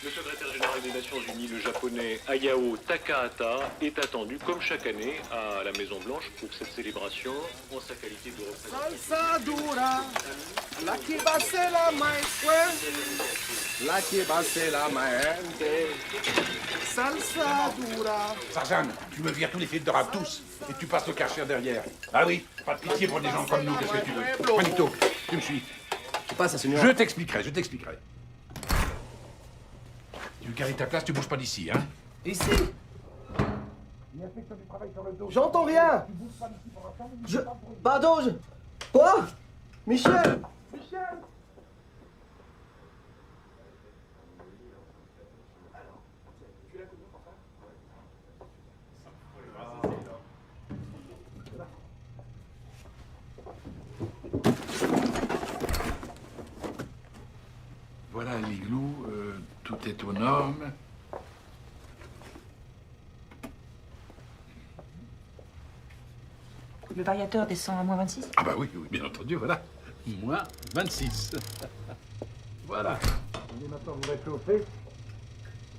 Le secrétaire général des Nations Unies, le japonais Hayao Takahata, est attendu comme chaque année à la Maison Blanche pour cette célébration en sa qualité de représentant. Salsa dura, la que va ser la más fuerte, la que va ser la maente. Salsa dura. Sarzane, tu me vires tous les fils de rap, tous, et tu passes le karcher derrière. Ah oui, pas de pitié pour des gens comme nous, qu'est-ce que tu veux? Juanito, tu me suis. ¿Qué pasa, señor? Je t'expliquerai. Tu veux garder ta place, tu bouges pas d'ici, hein? Ici. J'entends rien. Pardon, Quoi? Michel. Voilà l'igloo, tout est aux normes. Le variateur descend à -26? Ah bah oui, bien entendu, voilà. -26. Voilà. On est maintenant vous réchauffer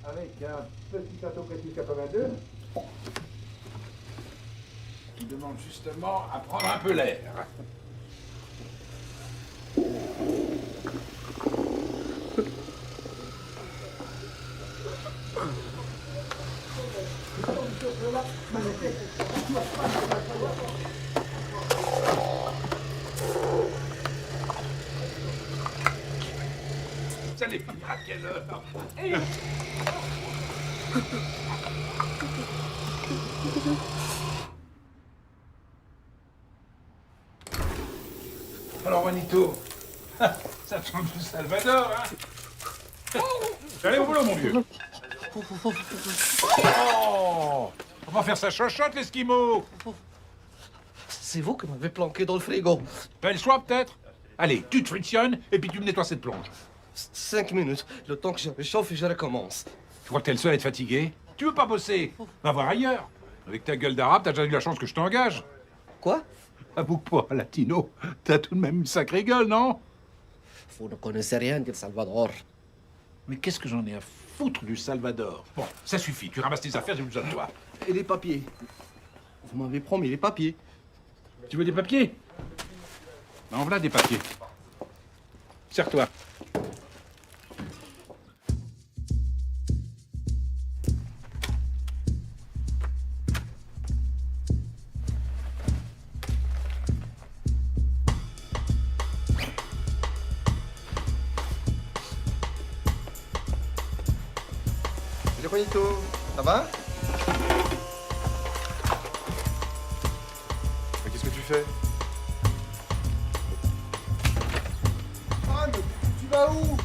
avec un petit plateau précis 82. Qui demande justement à prendre un peu l'air. Vous allez finir à quelle heure? Alors, Juanito, ça change du Salvador, hein? Allez au boulot, mon vieux. Oh! On va faire sa chochotte, l'Esquimau. C'est vous qui m'avez planqué dans le frigo. Fais le choix, peut-être? Allez, tu te frictionnes et puis tu me nettoies cette plonge. 5 minutes, le temps que je réchauffe et je recommence. Tu crois que t'es le seul à être fatigué? Tu veux pas bosser? Va voir ailleurs. Avec ta gueule d'arabe, t'as déjà eu la chance que je t'engage. Quoi? Avoue que pour un latino, t'as tout de même une sacrée gueule, non? Vous ne connaissez rien du Salvador. Mais qu'est-ce que j'en ai à foutre du Salvador? Bon, ça suffit. Tu ramasses tes affaires, j'ai besoin de toi. Et les papiers? Vous m'avez promis les papiers. Tu veux des papiers? En voilà des papiers. Serre-toi. Salut Juanito, ça va? Mais qu'est-ce que tu fais? Ah, mais tu vas où?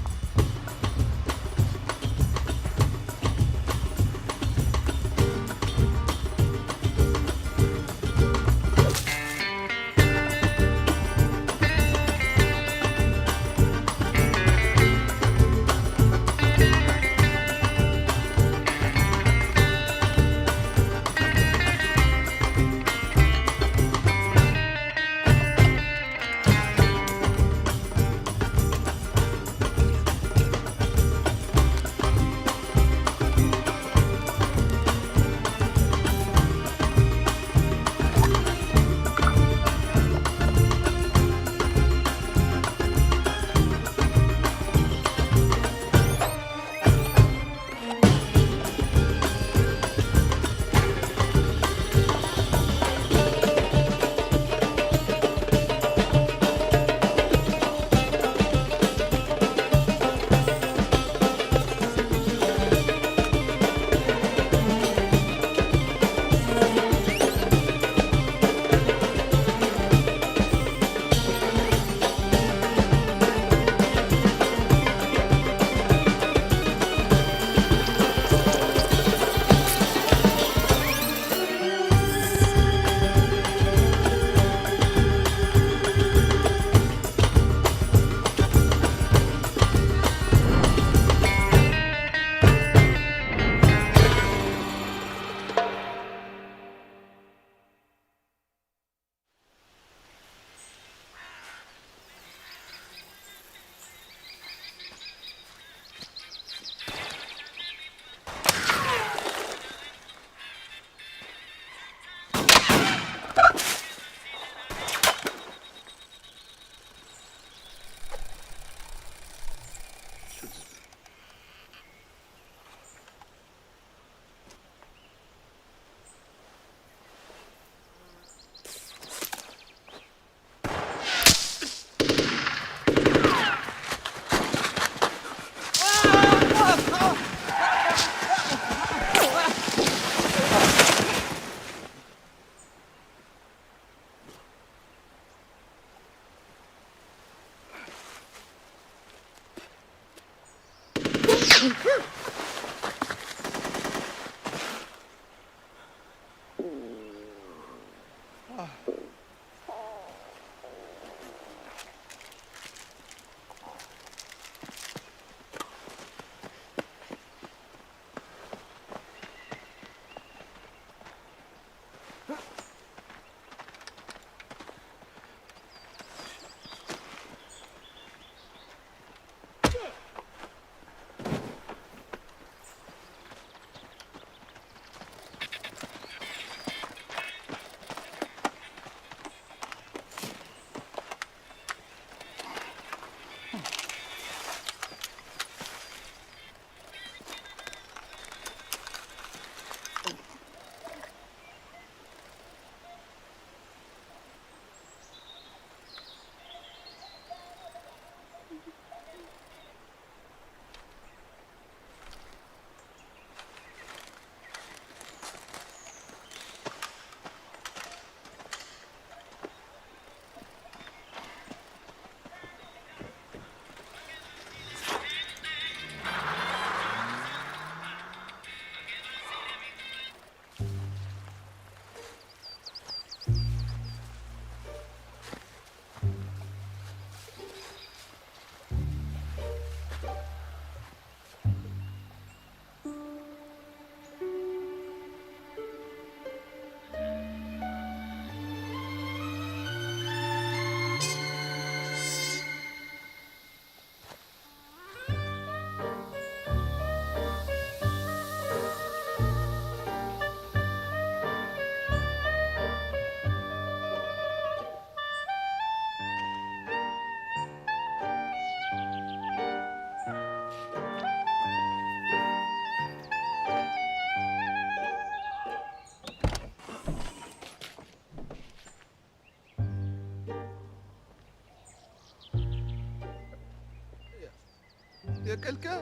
Y a quelqu'un?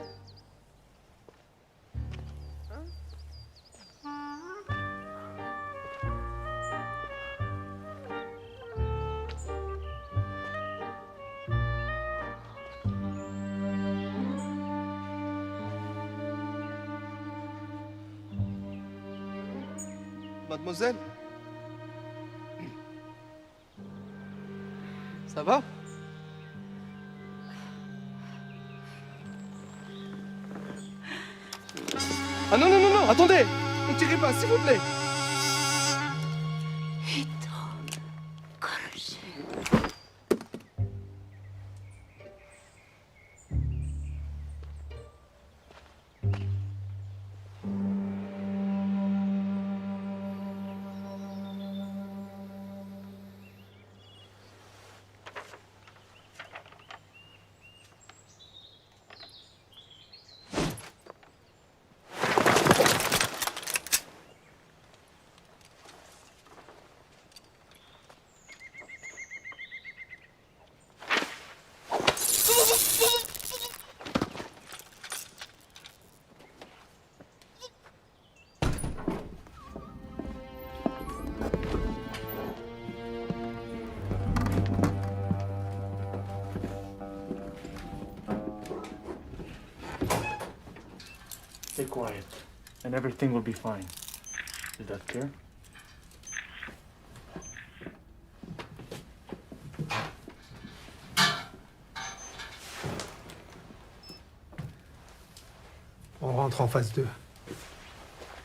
Mademoiselle? Ça va? Ah non, non, non, non, attendez! Ne tirez pas, s'il vous plaît! Stay quiet, and everything will be fine. Is that clear? On rentre en phase 2.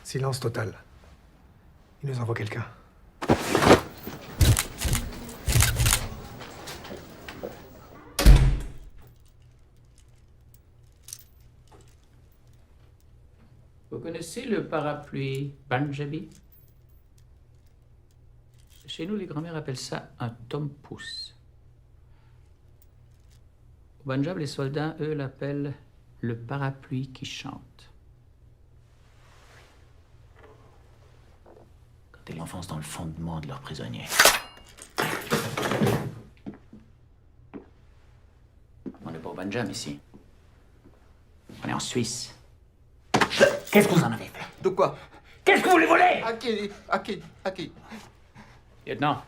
Silence total. Il nous envoie quelqu'un. Vous connaissez le parapluie Punjabi? Chez nous, les grands-mères appellent ça un tom-pouce. Au Punjab, les soldats, eux, l'appellent le parapluie qui chante. Quand ils l'enfoncent dans le fondement de leurs prisonniers. On n'est pas au Punjab ici. On est en Suisse. Qu'est-ce que vous en avez fait? De quoi? Qu'est-ce que vous voulez voler? À qui? À qui? À qui? Lieutenant.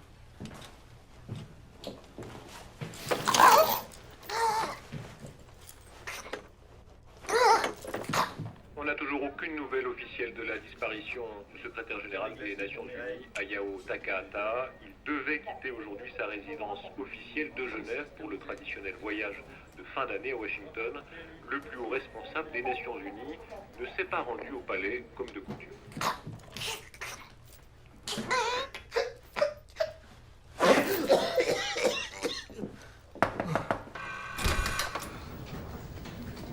toujours aucune nouvelle officielle de la disparition du secrétaire général des Nations Unies, Hayao Takahata. Il devait quitter aujourd'hui sa résidence officielle de Genève pour le traditionnel voyage de fin d'année à Washington. Le plus haut responsable des Nations Unies ne s'est pas rendu au palais comme de coutume.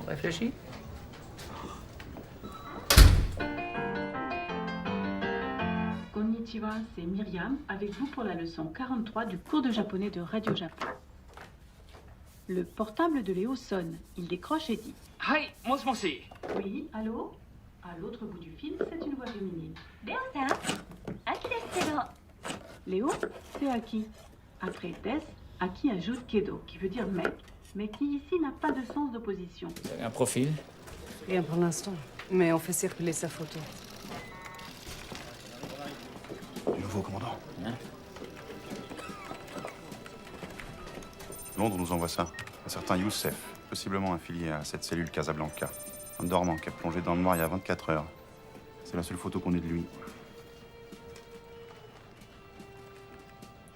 Réfléchis. Konnichiwa, c'est Myriam, avec vous pour la leçon 43 du cours de japonais de Radio Japon. Le portable de Léo sonne. Il décroche et dit « Hi, moshi. Oui, allô ?» À l'autre bout du fil, c'est une voix féminine. « Léo-san, Aki desuけど。 Léo, c'est Aki. Après Des, Aki ajoute Kedo, qui veut dire mec, mais qui ici n'a pas de sens d'opposition. Vous avez un profil? Rien pour l'instant, mais on fait circuler sa photo. Du nouveau commandant. Hein? Londres nous envoie ça. Un certain Youssef, possiblement affilié à cette cellule Casablanca. Un dormant qui a plongé dans le noir il y a 24 heures. C'est la seule photo qu'on ait de lui.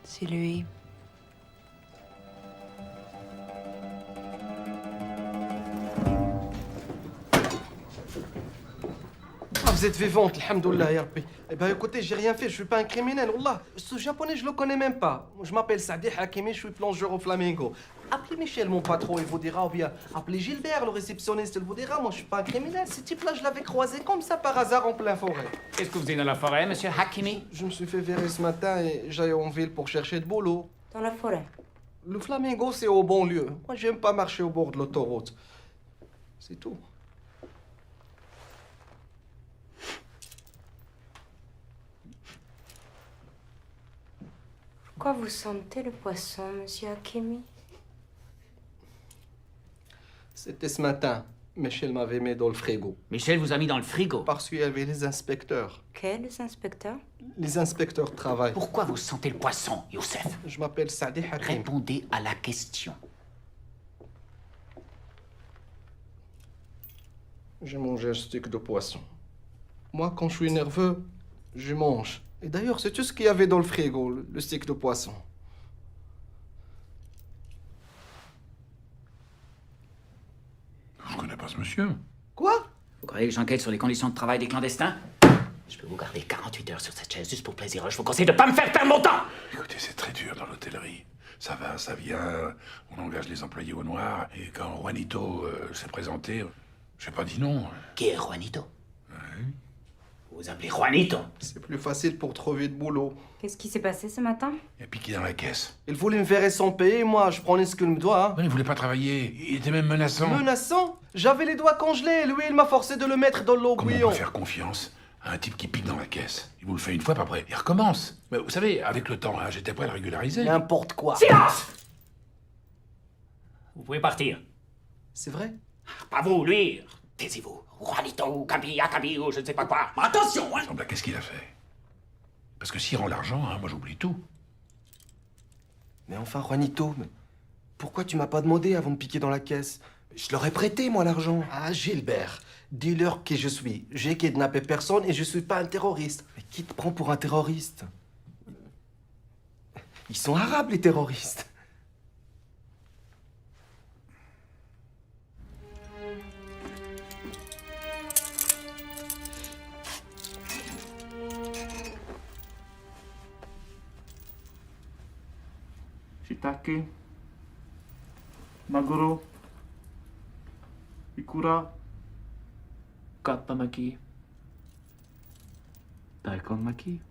C'est lui. Vous êtes vivante, alhamdoulilah, ya Rabbi. Eh ben écoutez, j'ai rien fait, je suis pas un criminel, wallah. Ce japonais, je le connais même pas. Je m'appelle Saadi Hakimi, je suis plongeur au Flamingo. Appelez Michel, mon patron, il vous dira, ou bien appelez Gilbert, le réceptionniste, il vous dira. Moi, je suis pas un criminel. Ce type-là, je l'avais croisé comme ça par hasard en plein forêt. Qu'est-ce que vous faisiez dans la forêt, monsieur Hakimi? Je me suis fait virer ce matin et j'allais en ville pour chercher de boulot. Dans la forêt. Le Flamingo, c'est au bon lieu. Moi, j'aime pas marcher au bord de l'autoroute. C'est tout. Pourquoi vous sentez le poisson, monsieur Hakimi? C'était ce matin. Michel m'avait mis dans le frigo. Michel vous a mis dans le frigo. Parce qu'il y avait les inspecteurs. Quels inspecteurs? Les inspecteurs travaillent. Pourquoi vous sentez le poisson, Youssef? Je m'appelle Saadi Hakim. Répondez à la question. J'ai mangé un steak de poisson. Moi, quand je suis nerveux, je mange. Et d'ailleurs, c'est tout ce qu'il y avait dans le frigo, le steak de poisson. Je connais pas ce monsieur. Quoi? Vous croyez que j'enquête sur les conditions de travail des clandestins? Je peux vous garder 48 heures sur cette chaise juste pour plaisir. Je vous conseille de pas me faire perdre mon temps! Écoutez, c'est très dur dans l'hôtellerie. Ça va, ça vient, on engage les employés au noir, et quand Juanito s'est présenté, j'ai pas dit non. Qui est Juanito? Vous vous appelez Juanito? C'est plus facile pour trouver de boulot. Qu'est-ce qui s'est passé ce matin? Il a piqué dans la caisse. Il voulait me verrer sans payer, moi, je prenais ce qu'il me doit. Hein. Mais il voulait pas travailler, il était même menaçant. Menaçant? J'avais les doigts congelés, lui, il m'a forcé de le mettre dans l'eau Comment on bouillon. peut faire confiance à un type qui pique dans la caisse? Il vous le fait une fois, puis après, il recommence. Mais vous savez, avec le temps, hein, j'étais prêt à le régulariser. N'importe quoi. Silence! Vous pouvez partir. C'est vrai? Pas vous, lui. Taisez-vous. Juanito, Kabi, Akabi, ou je ne sais pas quoi. Mais attention, hein! Sembla, qu'est-ce qu'il a fait? Parce que s'il rend l'argent, hein, moi j'oublie tout. Mais enfin, Juanito, mais pourquoi tu m'as pas demandé avant de piquer dans la caisse? Je leur ai prêté, moi, l'argent. Ah, Gilbert, dis-leur qui je suis. J'ai kidnappé personne et je suis pas un terroriste. Mais qui te prend pour un terroriste? Ils sont arabes, les terroristes. Shiitake, maguro, ikura, kappamaki, daikon maki.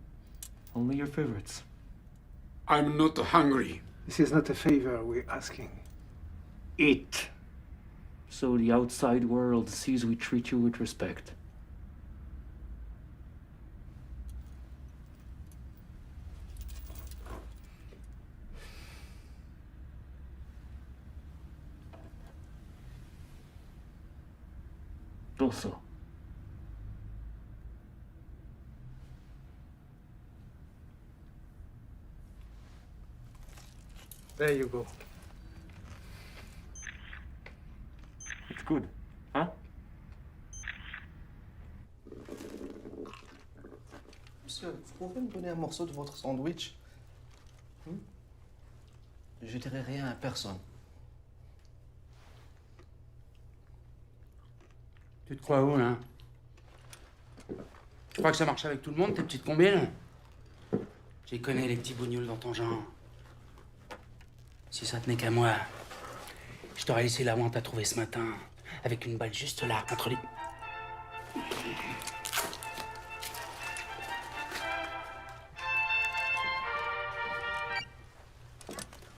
Only your favorites. I'm not hungry. This is not a favor we're asking. Eat. So the outside world sees we treat you with respect. Also. There you go. It's good, huh? pouvez me donner un morceau de votre sandwich? Je dirai rien à personne. Tu te crois où, là? Tu crois que ça marche avec tout le monde, tes petites combines? J'y connais, les petits bougnoules dans ton genre. Si ça tenait qu'à moi, je t'aurais laissé la honte à trouver ce matin, avec une balle juste là, entre les...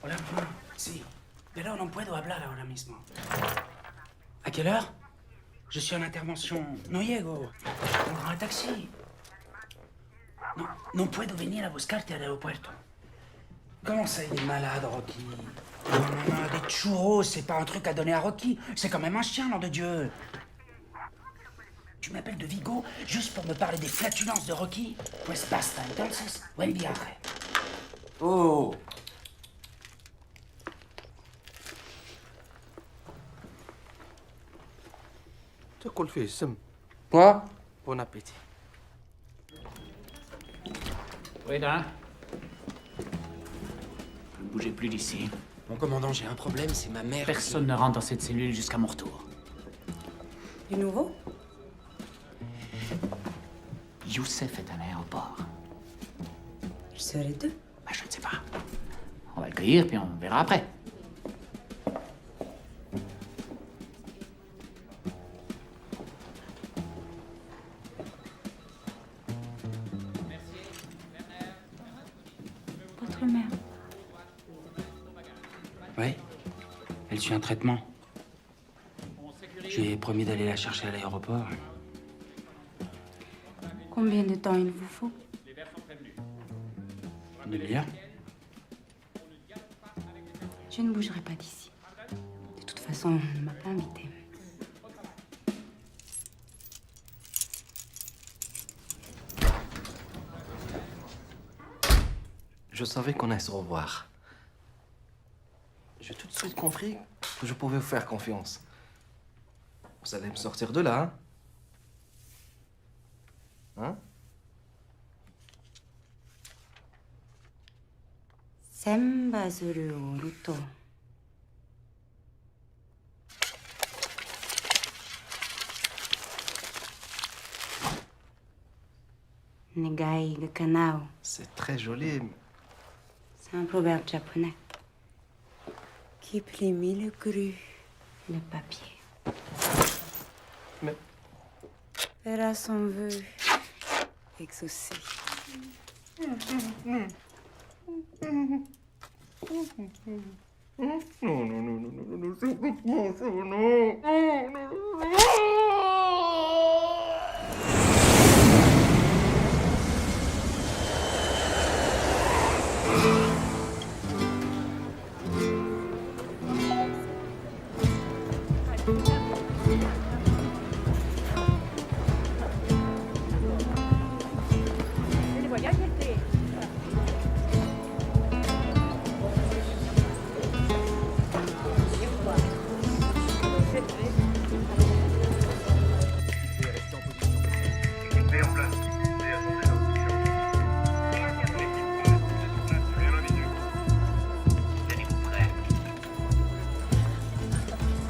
Hola, mamá. Sí. Pero no puedo hablar ahora mismo. ¿A quelle heure? Je suis en intervention. No llego. Prendrai un taxi. No, no puedo venir a buscarte al aeropuerto. Comment ça, il est malade, Rocky? Non, maman, des churros, c'est pas un truc à donner à Rocky. C'est quand même un chien, nom de Dieu. Tu m'appelles de Vigo juste pour me parler des flatulences de Rocky? Pues basta, entonces, buen viaje. Oh! تاكل فيه السم. Quoi? Bon appétit. Oui, là. Ne bougez plus d'ici. Mon commandant, j'ai un problème, c'est ma mère. Personne ne rentre dans cette cellule jusqu'à mon retour. Du nouveau? Youssef est à l'aéroport. Ils seraient deux. Bah, je ne sais pas. On va le cueillir, puis on verra après. Votre mère. Oui. Elle suit un traitement. Je lui ai promis d'aller la chercher à l'aéroport. Combien de temps il vous faut? Une demi-heure. Je ne bougerai pas d'ici. De toute façon, on ne m'a pas invité. Je savais qu'on allait se revoir. J'ai tout de suite compris que je pouvais vous faire confiance. Vous allez me sortir de là, hein? Senbazuru oruto. Negai ga kanao. C'est très joli. C'est un proverbe japonais. Qui plie mille grues, le papier. Mais Verra son vœu exaucé. non, c'est complètement ça, non.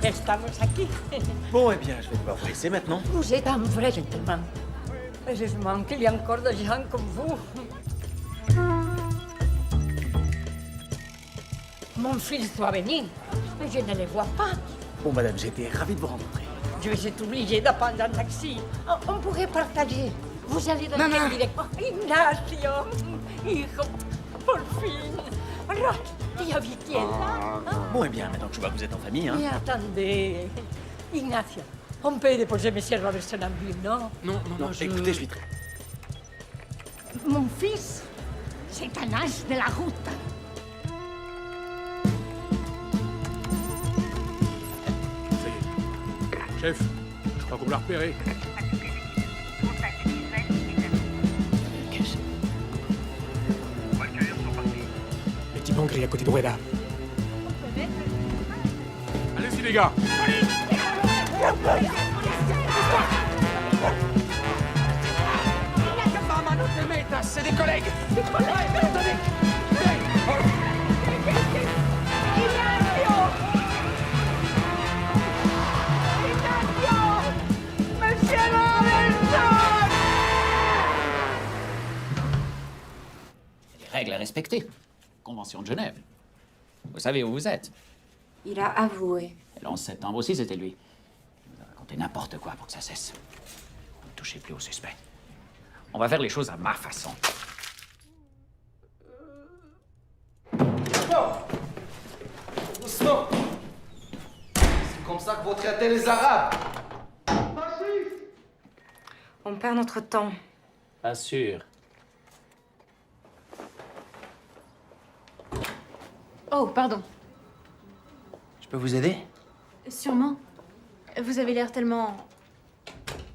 Estamos aquí. Bon, eh bien, je vais devoir vous laisser maintenant. Vous êtes un vrai gentleman. Je manque qu'il y a encore des gens comme vous. Mon fils doit venir, mais je ne le vois pas. Bon, madame, j'étais ravi de vous rencontrer. Je vais être obligée de prendre un taxi. On pourrait partager. Vous allez dans quelle direction? Ignacio, hijo, por fin. Rocky, ya vi quién là. Bon, eh bien, maintenant que je vois que vous êtes en famille, hein. Mais attendez, Ignacio, on peut déposer mes serres avec son ambule, non? Non, Écoutez, je suis très... Mon fils, c'est un as de la route. Ça y est. Chef, je crois qu'on l'a repéré. Le petit banque, il est à côté de Rueda. Allez-y, les gars. Des métas, c'est des collègues. Des collègues, attendez. Monsieur Robinson! Des règles à respecter. Convention de Genève. Vous savez où vous êtes. Il a avoué. Et le 11 septembre aussi, c'était lui. Il nous a raconté n'importe quoi pour que ça cesse. Ne touchez plus au suspect. On va faire les choses à ma façon. Doucement. C'est comme ça que vous traitez les Arabes. On perd notre temps. Pas sûr. Oh, pardon. Je peux vous aider? Sûrement. Vous avez l'air tellement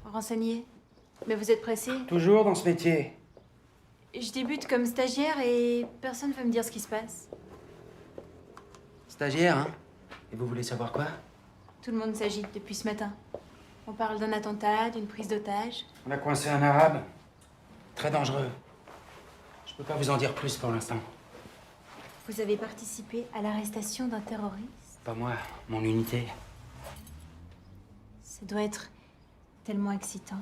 renseigné. Mais vous êtes pressé? Toujours dans ce métier. Je débute comme stagiaire et personne ne veut me dire ce qui se passe. Stagiaire, hein? Et vous voulez savoir quoi? Tout le monde s'agite depuis ce matin. On parle d'un attentat, d'une prise d'otage. On a coincé un arabe. Très dangereux. Je peux pas vous en dire plus pour l'instant. Vous avez participé à l'arrestation d'un terroriste? Pas moi, mon unité. Ça doit être tellement excitant.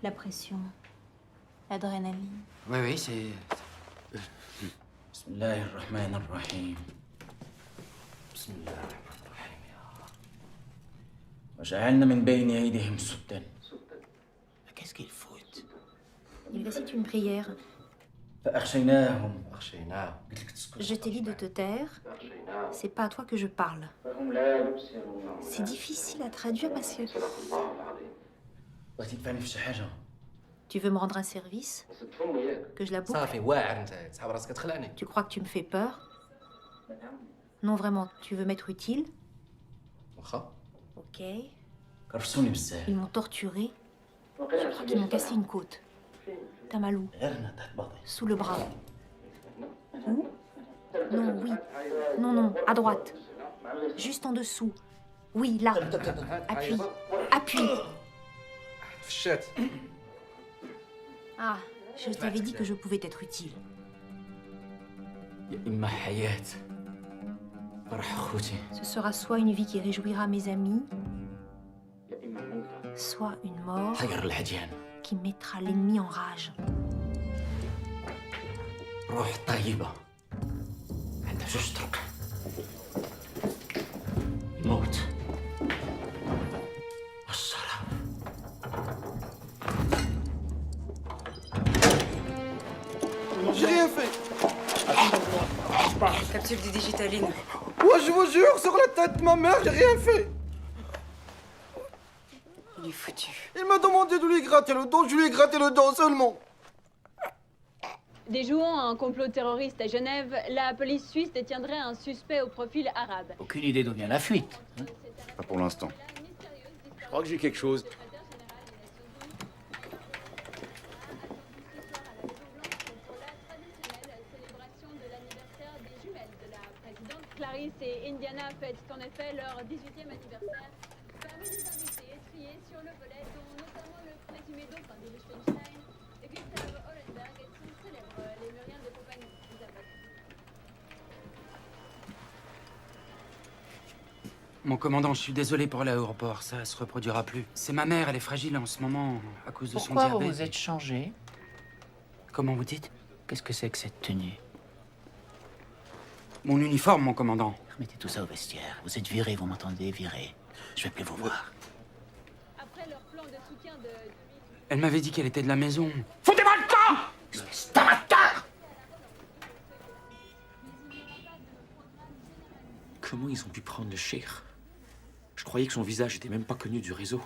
La pression, l'adrénaline. Oui, c'est... Bismillahirrahmanirrahim. Bismillahirrahmanirrahim, ya Rab. وجعلنا من بين أيديهم سدا. Qu'est-ce qu'ils foutent? Il récite une prière. فأغشيناهم. Je t'ai dit de te taire. C'est pas à toi que je parle. C'est difficile à traduire parce que... بغيتي تفهمي في شي حاجة؟ Tu veux me rendre un service? Que je la boucle? صافي واعر انت تسحب راسك تخلعني. Tu crois que tu me fais peur? Non, vraiment, tu veux m'être utile? واخا. Ok. كرفسوني بزاف. Ils m'ont torturé. Je crois qu'ils m'ont cassé une côte. T'as mal où? Sous le bras. Où? Non, oui. Non, non, à droite. Juste en dessous. Oui, là. Appuie. Appuie. فشات. Ah, je t'avais dit que je pouvais t'être utile. يا إما حياة فرح أخوتي. Ce sera soit une vie qui réjouira mes amis, soit une mort حجر العديان. qui mettra l'ennemi en rage. روح طيبة عندها جوج طرق. الموت والشراب. J'ai rien fait. Capsule du digitaline. Ouais, je vous jure, sur la tête de ma mère, j'ai rien fait. Il est foutu. Il m'a demandé de lui gratter le dos, je lui ai gratté le dos seulement. Déjouant un complot terroriste à Genève, la police suisse détiendrait un suspect au profil arabe. Aucune idée d'où vient la fuite. Pas pour l'instant. Je crois que j'ai quelque chose. Clarisse et Indiana fêtent en effet leur 18e anniversaire. Parmi les invités triés sur le volet, dont notamment le présumé dauphin de Liechtenstein, Gustav Hollenberg, qui célèbre les Muriens de compagnie. Mon commandant, je suis désolé pour l'aéroport, ça se reproduira plus. C'est ma mère, elle est fragile en ce moment à cause de son Pourquoi diabète. vous vous êtes changé? Comment vous dites? Qu'est-ce que c'est que cette tenue? Mon uniforme, mon commandant. Remettez tout ça au vestiaire. Vous êtes viré, vous m'entendez? Viré. Je vais plus vous voir. Après leur plan de soutien de... Elle m'avait dit qu'elle était de la maison. Foutez-moi le camp! Espèce d'amateur! Comment ils ont pu prendre le cheikh? Je croyais que son visage était même pas connu du réseau.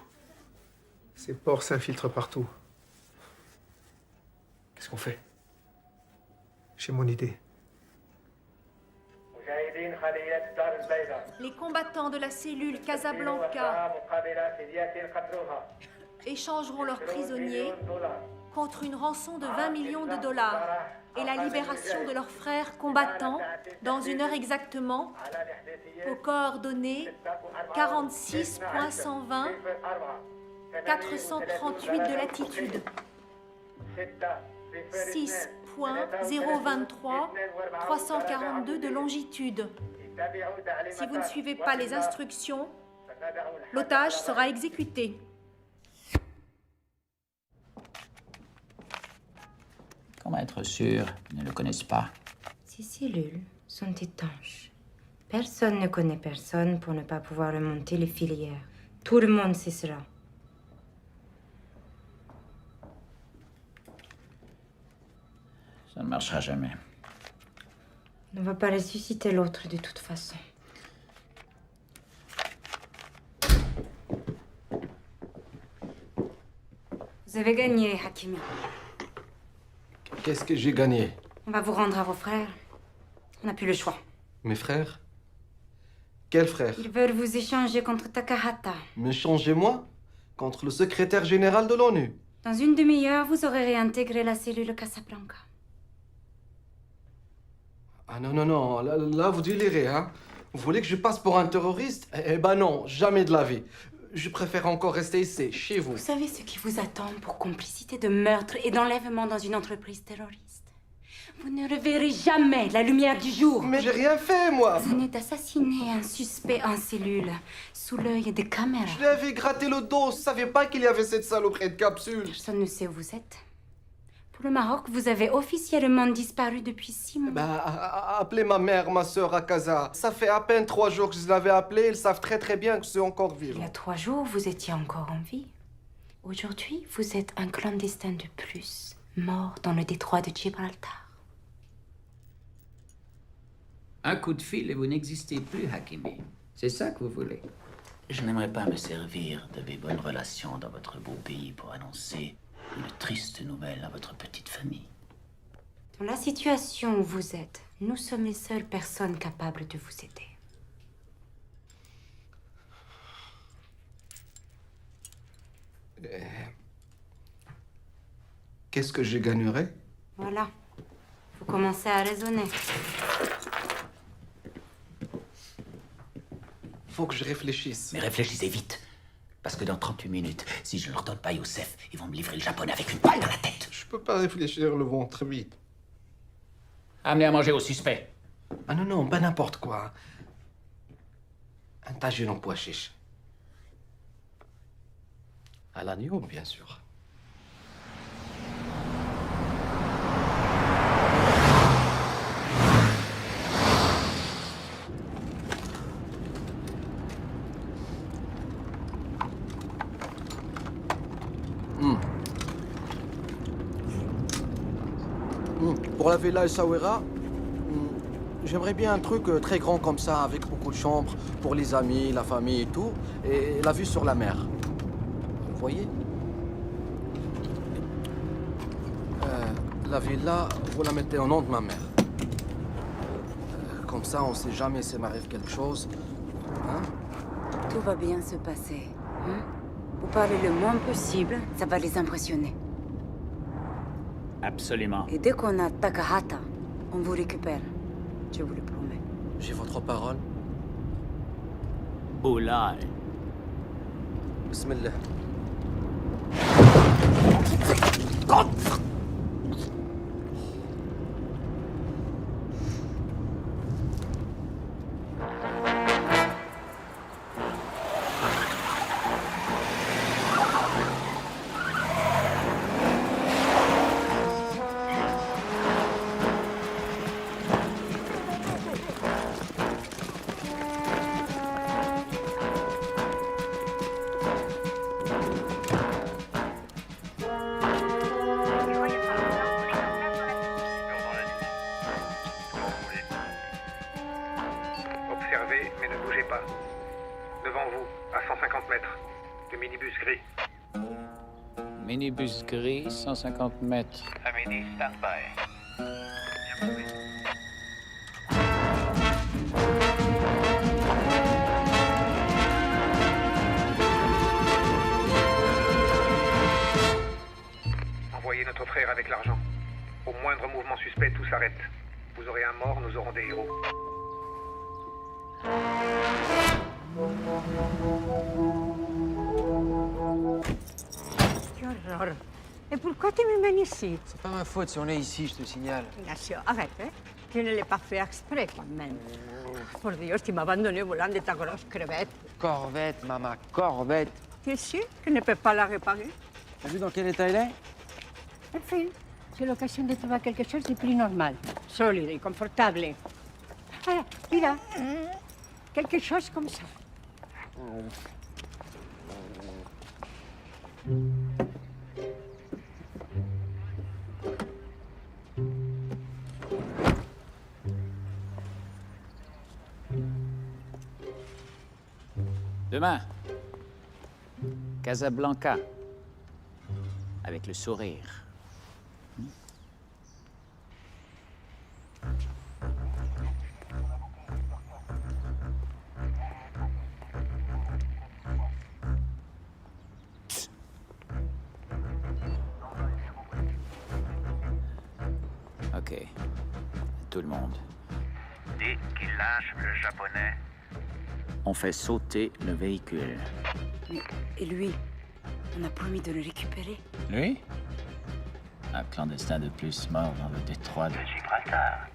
Ces porcs s'infiltrent partout. Qu'est-ce qu'on fait? J'ai mon idée. Les combattants de la cellule Casablanca échangeront leurs prisonniers contre une rançon de 20 millions de dollars et la libération de leurs frères combattants dans une heure exactement aux coordonnées 46.120 438 de latitude. 6.023 342 de longitude. Si vous ne suivez pas les instructions, l'otage sera exécuté. Comment être sûr qu'ils ne le connaissent pas? Ces cellules sont étanches. Personne ne connaît personne pour ne pas pouvoir remonter les filières. Tout le monde sait cela. Ça ne marchera jamais. On ne va pas ressusciter l'autre de toute façon. Vous avez gagné, Hakimi. Qu'est-ce que j'ai gagné? On va vous rendre à vos frères. On n'a plus le choix. Mes frères? Quels frères? Ils veulent vous échanger contre Takahata. M'échangez-moi contre le secrétaire général de l'ONU. Dans une demi-heure, vous aurez réintégré la cellule Casablanca. Ah non, non, non, là vous délirez, hein? Vous voulez que je passe pour un terroriste? Eh ben non, jamais de la vie. Je préfère encore rester ici, chez vous. Vous savez ce qui vous attend pour complicité de meurtre et d'enlèvement dans une entreprise terroriste? Vous ne reverrez jamais la lumière du jour. Mais j'ai rien fait, moi. Vous venez d'assassiner un suspect en cellule, sous l'œil des caméras. Je lui avais gratté le dos, je savais pas qu'il y avait cette saloperie de capsule. Personne ne sait où vous êtes. Pour le Maroc, vous avez officiellement disparu depuis 6 mois. Bah, appelez ma mère, ma sœur à Casa. Ça fait à peine 3 jours que je l'avais appelée, ils savent très très bien que je suis encore vivant. Il y a 3 jours, vous étiez encore en vie. Aujourd'hui, vous êtes un clandestin de plus, mort dans le détroit de Gibraltar. Un coup de fil et vous n'existez plus, Hakimi. C'est ça que vous voulez? Je n'aimerais pas me servir de mes bonnes relations dans votre beau pays pour annoncer une triste nouvelle à votre petite famille. Dans la situation où vous êtes, nous sommes les seules personnes capables de vous aider. Qu'est-ce que je gagnerais? Voilà. Vous commencez à raisonner. Faut que je réfléchisse. Mais réfléchissez vite. Parce que dans 38 minutes, si je ne leur donne pas Youssef, ils vont me livrer le japonais avec une balle dans la tête. Je peux pas réfléchir le ventre vide. Amenez à manger au suspect. Ah non, non, pas n'importe quoi. Un tagine en pois chiche. À l'agneau, bien sûr. Pour la Villa El Sawera, j'aimerais bien un truc très grand comme ça, avec beaucoup de chambres, pour les amis, la famille et tout, et la vue sur la mer. Vous voyez? La villa, vous la mettez au nom de ma mère. Comme ça, on sait jamais s'il m'arrive quelque chose. Hein? Tout va bien se passer. Hein? Vous parlez le moins possible, ça va les impressionner. Absolument. Et dès qu'on a Takahata, on vous récupère. Je vous le promets. J'ai votre parole. Oulai. Bismillah. Observez, mais ne bougez pas. Devant vous, à 150 mètres, le minibus gris. Minibus gris, 150 mètres. Amélie, stand-by. Envoyez notre frère avec l'argent. Au moindre mouvement suspect, tout s'arrête. Vous aurez un mort, nous aurons des héros. Qué horror. Et pourquoi tu me mènes ici? C'est pas ma faute si on est ici, je te signale. Ignacio, arrête, hein. Tu ne l'as pas fait exprès, quand même. Por Dios, tu m'as abandonné volant de ta grosse crevette. Corvette, maman, corvette. Tu es sûr que je ne peux pas la réparer? T'as vu dans quel état il est? En fin, c'est l'occasion de trouver quelque chose de plus normal, solide et confortable. Ah, mira, quelque chose comme ça. Demain, Casablanca, avec le sourire. Ok, tout le monde. Dès qu'il lâche le japonais, On fait sauter le véhicule. Et lui, on a promis de le récupérer. Lui? Un clandestin de plus mort dans le détroit de Gibraltar.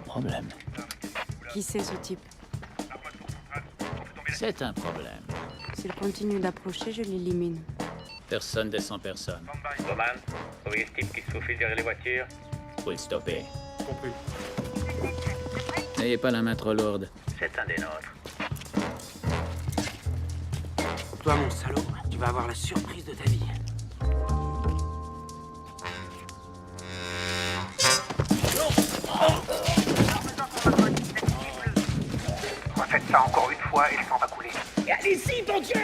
Problème. Qui c'est ce type? C'est un problème. S'il continue d'approcher, je l'élimine. Personne descend personne. Bowman, surveillez ce type qui se faufile derrière les voitures. Faut le stopper. Compris. N'ayez pas la main trop lourde. C'est un des nôtres. Toi, mon salaud, tu vas avoir la surprise de ta vie. Refaites ça encore une fois et le sang va couler. Et allez-y, bon Dieu!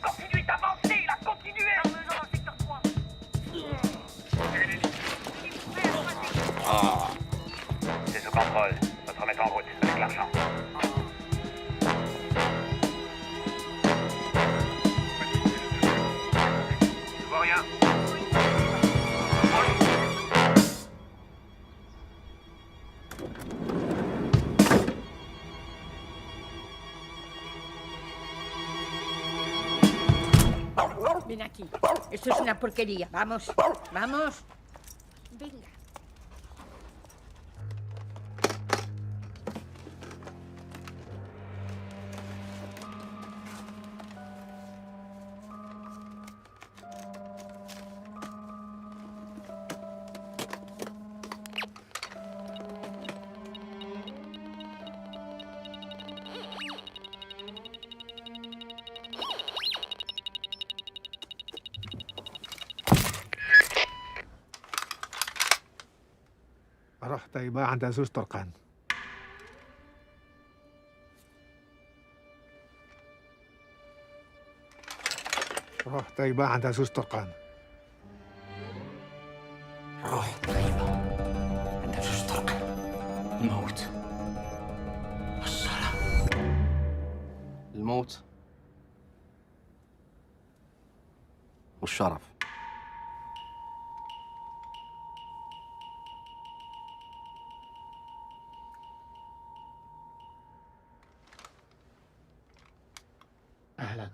Continuez d'avancer, là, continuez! C'est sous contrôle. On va te remettre en route avec l'argent. Je vois rien. Ven aquí. Esto es una porquería. Vamos, vamos. Venga. رحت يبقى عند عزوز طرقان. رحت يبقى عند عزوز طرقان. روح طيبة عند عزوز طرقان. الموت والصلاة. الموت والشرف. أهلا.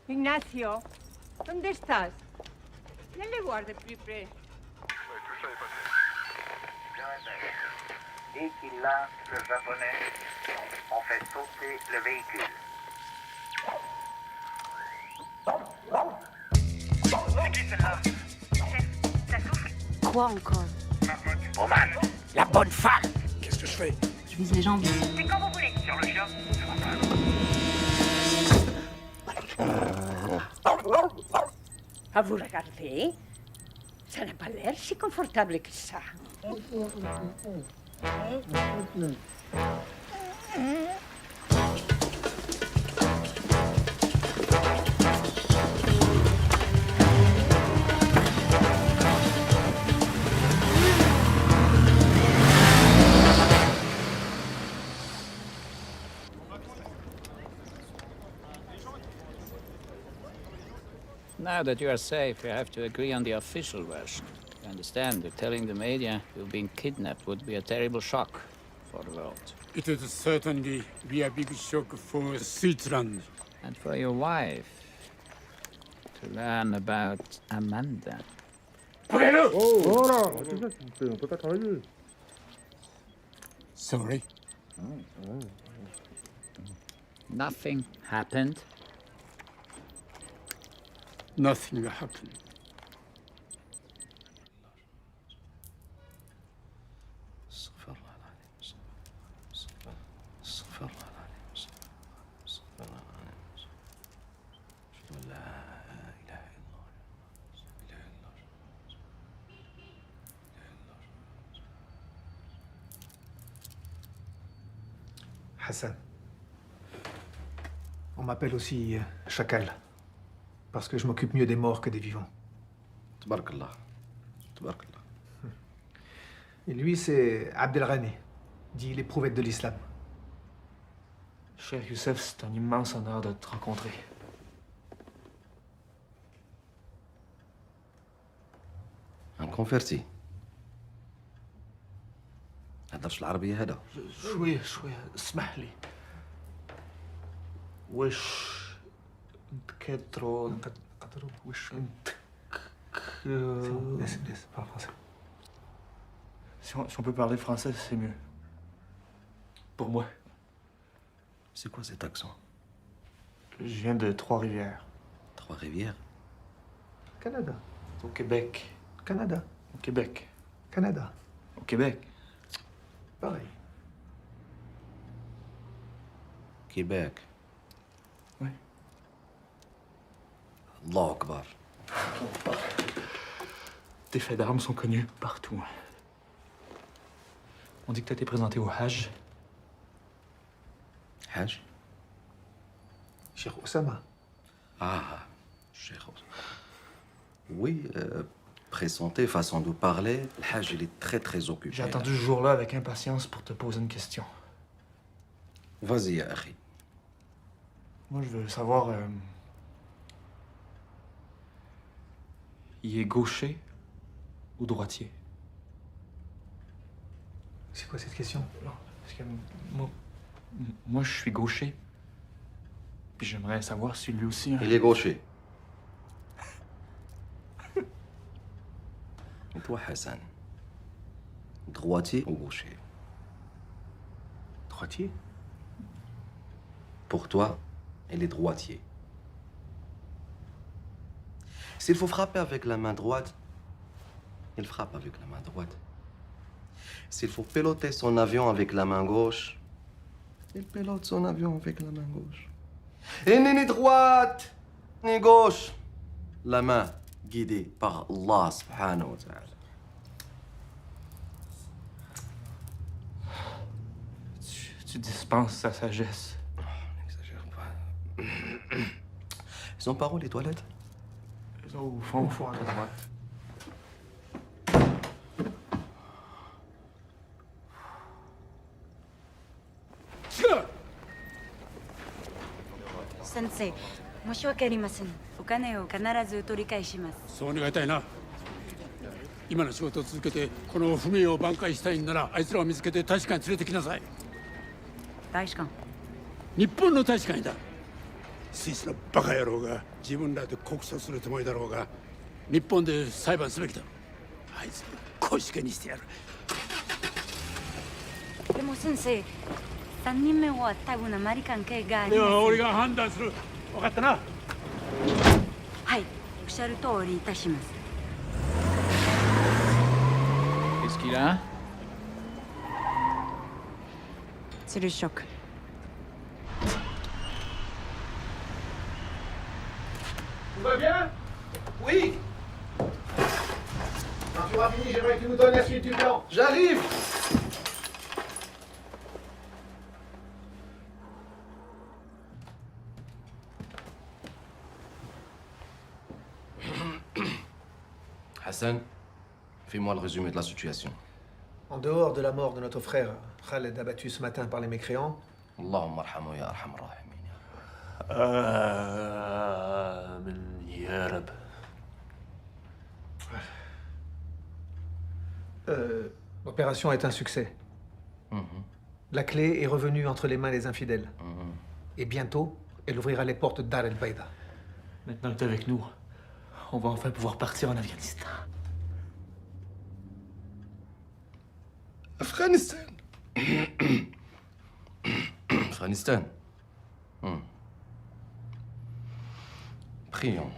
Ignacio, ¿dónde estás? Viens le voir de plus près. Dès qu'il lâche le japonais, on fait sauter le véhicule. C'est qui celle-là? Ça souffle. Quoi encore? Bowman, La bonne femme! qu'est-ce que je fais? Je vise les jambes. C'est quand vous voulez. Sur le chien. À vous regarder, ça n'a pas l'air si confortable que ça. Now that you are safe, you have to agree on the official version. You understand that telling the media you've been kidnapped would be a terrible shock for the world. It would certainly be a big shock for Switzerland. And for your wife to learn about Amanda. Sorry. Nothing happened. Nothing happened. Hassan. On m'appelle aussi Chacal. Parce que je m'occupe mieux des morts que des vivants. Tabarakallah. Tabarakallah. Et lui, c'est Abdelghani, dit l'éprouvette de l'islam. Cher Youssef, c'est un immense honneur de te rencontrer. Un converti. هدرش العربية هذا. شوية اسمح لي. وش نتكدرو وش Laisse, parle français. Si on peut parler français, c'est mieux. Pour moi. C'est quoi cet accent? Je viens de Trois-Rivières. Trois-Rivières? Canada. Au Québec. Canada. Au Québec. Canada. Au Québec. Pareil. Québec. Oui. Allah Akbar. Tes faits d'armes sont connus partout. On dit que t'as été présenté au Hajj. Hajj? Cheikh Oussama. Ah, Cheikh Oussama. Oui, présenté, façon de parler, le Hajj, il est très occupé. J'ai attendu ce jour-là avec impatience pour te poser une question. Vas-y, ya akhi. Moi, je veux savoir... il est gaucher ou droitier? C'est quoi cette question? Non, parce que moi, je suis gaucher. Puis j'aimerais savoir si lui aussi... Il est gaucher. Et toi, Hassan? Droitier ou gaucher? Droitier? Pour toi, il est droitier. S'il faut frapper avec la main droite, il frappe avec la main droite. S'il faut piloter son avion avec la main gauche, il pilote son avion avec la main gauche. Et ni droite, ni gauche. La main guidée par Allah subhanahu wa ta'ala. Tu dispenses sa sagesse. N'exagère pas. Ils sont par où les toilettes? Ils sont au fond, à droite. Sensei, 申し訳ありません。お金を必ず取り返します。そう願いたいな。今の仕事を続けてこの不明を挽回したいんならあいつらを見つけて大使館に連れてきなさい。大使館？日本の大使館にだ。スイスのバカ野郎が自分らで告訴するつもりだろうが日本で裁判すべきだ。あいつ小石家にしてやる。でも先生、3人目は多分アメリカン系があります。では俺が判断する。分かったな。はい、おっしゃる通りいたします。Qu'est-ce qu'il a? C'est le choc. Tout va bien? Oui. Quand tu auras fini, j'aimerais que tu nous donnes la suite du plan. J'arrive. Hassan, fais-moi le résumé de la situation. En dehors de la mort de notre frère, Khaled abattu ce matin par les mécréants, Allahumma arhamu ya arhamar rahimin. Ya Rab. l'opération est un succès. La clé est revenue entre les mains des infidèles. Et bientôt, elle ouvrira les portes d'Ar el-Baïda. Maintenant que t'es avec nous, on va enfin pouvoir partir en Afghanistan. Afghanistan. Afghanistan. Prions.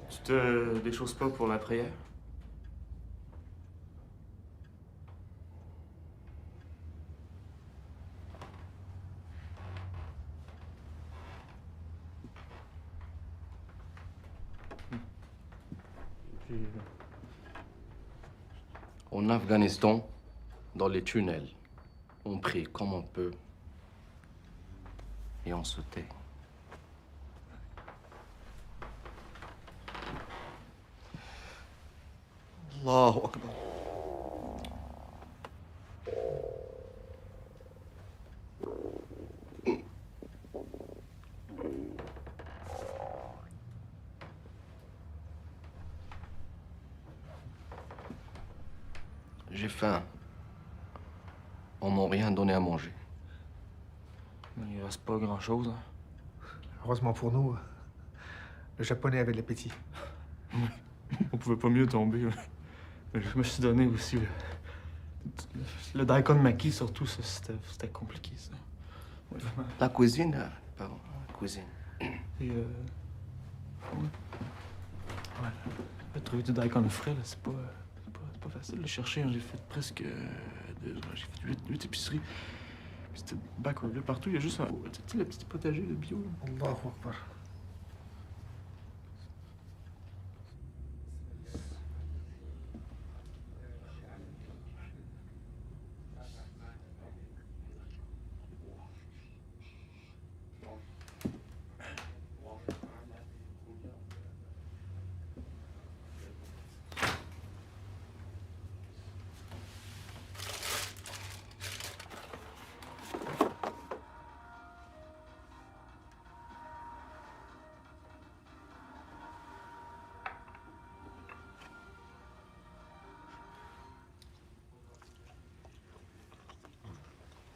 Tu te déchausses pas pour la prière? En Afghanistan, dans les tunnels, on prie comme on peut et on se tait. Allahu Akbar. J'ai faim. On m'a rien donné à manger. Il reste pas grand-chose. Hein. Heureusement pour nous, le japonais avait de l'appétit. On pouvait pas mieux tomber. Mais je me suis donné aussi. Le daikon maki, surtout, c'était compliqué, ça. Ouais. La cuisine, pardon, la cuisine. Et ouais. Trouver du daikon frais, là, c'est pas facile de le chercher. Hein. J'ai fait presque 2 heures. J'ai fait 8 épiceries. Puis c'était backward. Là, partout, il y a juste un... Tu sais, le petit potager de bio. Allahu Akbar.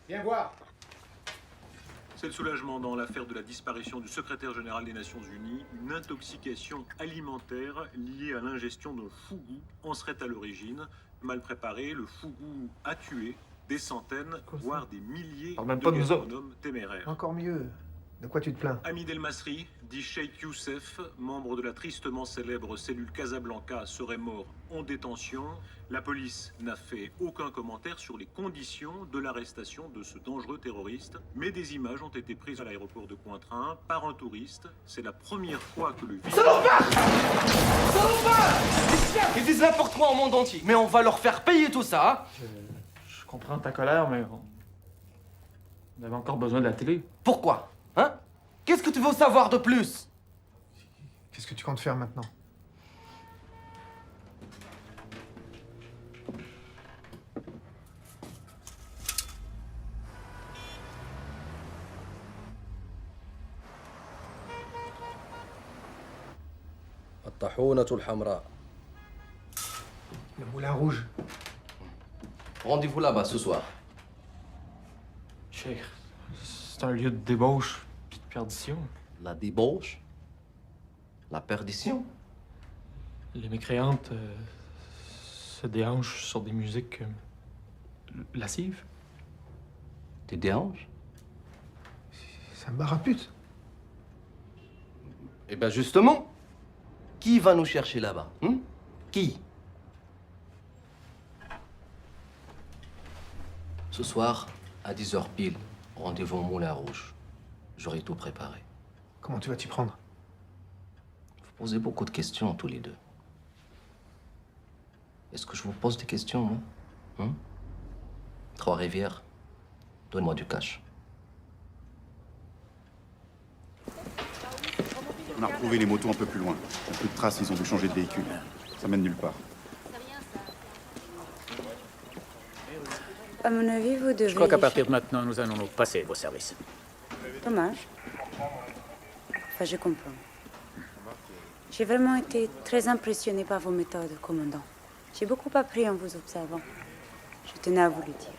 Viens voir. C'est le soulagement dans l'affaire de la disparition du secrétaire général des Nations Unies. Une intoxication alimentaire liée à l'ingestion d'un fougou en serait à l'origine. Mal préparé, le fougou a tué des centaines, voire des milliers de gastronomes téméraires. Encore mieux. De quoi tu te plains? Hamid El Masri, dit Cheikh Youssef, membre de la tristement célèbre cellule Casablanca, serait mort en détention. La police n'a fait aucun commentaire sur les conditions de l'arrestation de ce dangereux terroriste, mais des images ont été prises à l'aéroport de Cointrin par un touriste. C'est la première fois que le... Salopard! Ils disent n'importe quoi au monde entier, mais on va leur faire payer tout ça. Je comprends ta colère, mais on avait encore besoin de la télé. Pourquoi? Hein? Qu'est-ce que tu veux savoir de plus? Qu'est-ce que tu comptes faire maintenant? الطاحونة الحمراء. Le moulin rouge. Rendez-vous là-bas ce soir. Cheikh, c'est un lieu de débauche puis de perdition. La débauche? La perdition? Les mécréantes se déhanchent sur des musiques lascives. Des déhanches? C'est un bar à pute. Eh ben justement, Qui va nous chercher là-bas? Qui? Ce soir, à 10h pile, rendez-vous au Moulin Rouge. J'aurai tout préparé. Comment tu vas t'y prendre? Vous posez beaucoup de questions, tous les deux. Est-ce que je vous pose des questions, moi? Trois-Rivières, donne-moi du cash. On a retrouvé les motos un peu plus loin. Il n'y a plus de traces, ils ont dû changer de véhicule. Ça mène nulle part. À mon avis, vous devez... Je crois qu'à partir de maintenant, nous allons nous passer vos services. Dommage. Enfin, je comprends. J'ai vraiment été très impressionnée par vos méthodes, commandant. J'ai beaucoup appris en vous observant. Je tenais à vous le dire.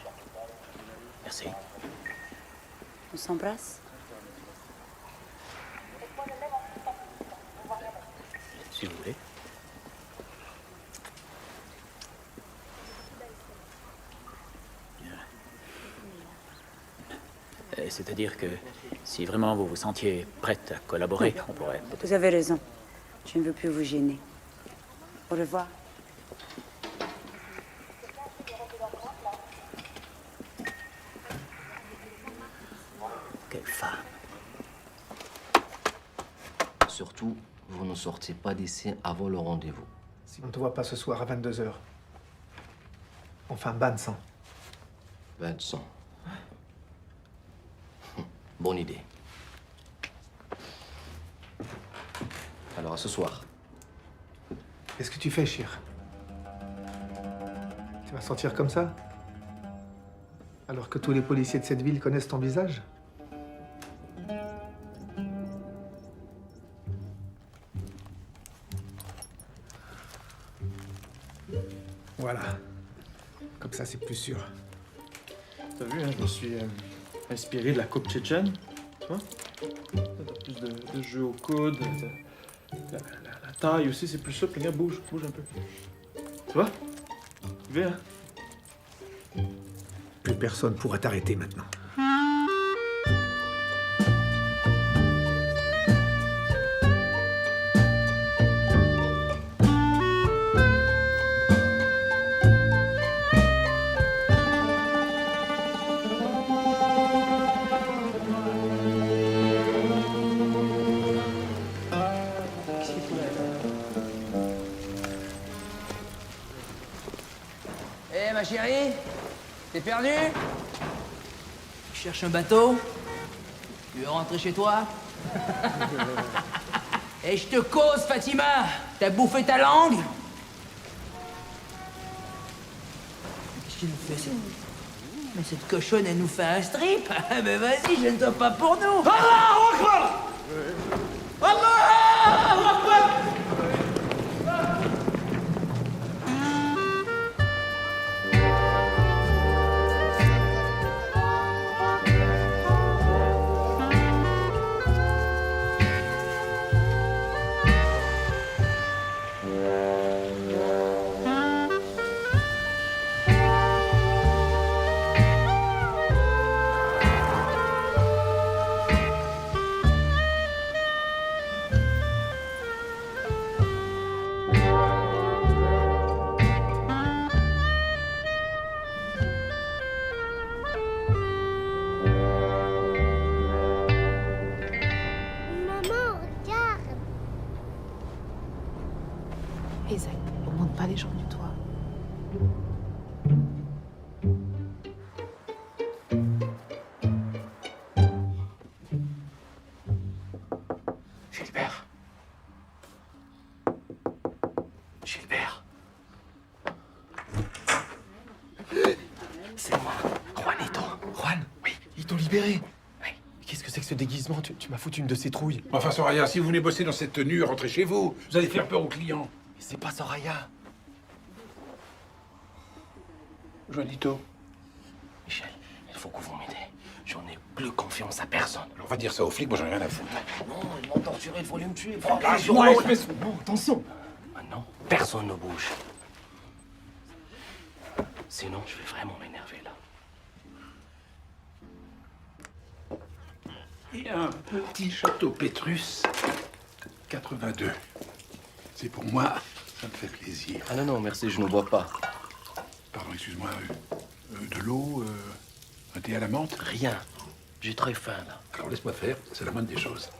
Merci. On s'embrasse? Si vous voulez. C'est-à-dire que si vraiment vous vous sentiez prête à collaborer, on pourrait... Vous avez raison. Je ne veux plus vous gêner. Au revoir. Quelle femme. Surtout, vous ne sortez pas d'ici avant le rendez-vous. Si on ne te voit pas ce soir à 22h, on fait un bain de sang. Bain de sang. Bonne idée. Alors, à ce soir. Qu'est-ce que tu fais, Chir? Tu vas sortir comme ça? Alors que tous les policiers de cette ville connaissent ton visage? Voilà. Comme ça, c'est plus sûr. T'as vu, hein, je me suis inspiré de la coupe tchétchène, tu vois? T'as plus de jeu au coude, la taille aussi, c'est plus souple. Regarde, bouge un peu. Tu vois? Viens. Plus personne pourra t'arrêter maintenant. Eh, ma chérie, t'es perdu? Tu cherches un bateau? Tu veux rentrer chez toi? Et je te cause, Fatima! T'as bouffé ta langue? Qu'est-ce qu'il nous fait, ça? Mais cette cochonne, elle nous fait un strip? Ah, ben vas-y, gêne-toi pas pour nous! Allah Akbar! Allah Akbar! Maman, regarde. Isaac, on monte pas les gens du toit. Gilbert. Gilbert. C'est moi, Juanito. Juan? Oui, ils t'ont libéré. Oui. Qu'est-ce que c'est que ce déguisement? Tu m'as foutu une de ces trouilles. Enfin, Soraya, si vous venez bosser dans cette tenue, rentrez chez vous. Vous allez faire peur aux clients. Mais c'est pas Soraya. Juanito. Michel, il faut que vous m'aidez. J'en ai plus confiance à personne. Alors, on va dire ça aux flics, moi j'en ai rien à foutre. Non, ils m'ont torturé, il faut aller me tuer. Lâche-moi, espèce... Non, attention. Maintenant, personne ne bouge. Sinon, je vais vraiment m'énerver là. Et un petit château Pétrus, 82. C'est pour moi, ça me fait plaisir. Ah non, non, merci, je ne bois pas. Pardon, excuse-moi. De l'eau, un thé à la menthe? Rien. J'ai très faim, là. Alors laisse-moi faire, c'est la moindre des choses.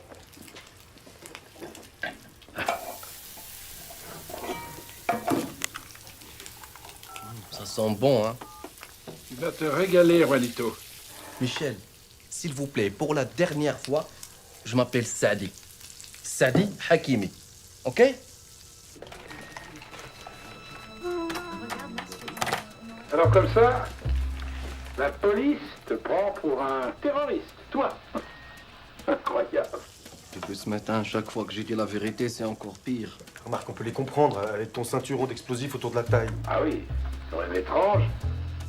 Ça sent bon, hein. Tu vas te régaler, Juanito. Michel, s'il vous plaît, pour la dernière fois, je m'appelle Sadi. Sadi Hakimi. OK? Alors comme ça, la police te prend pour un terroriste, toi. Incroyable. Depuis ce matin, chaque fois que j'ai dit la vérité, c'est encore pire. Remarque, on peut les comprendre, avec ton ceinturon d'explosifs autour de la taille. Ah oui, c'est quand même étrange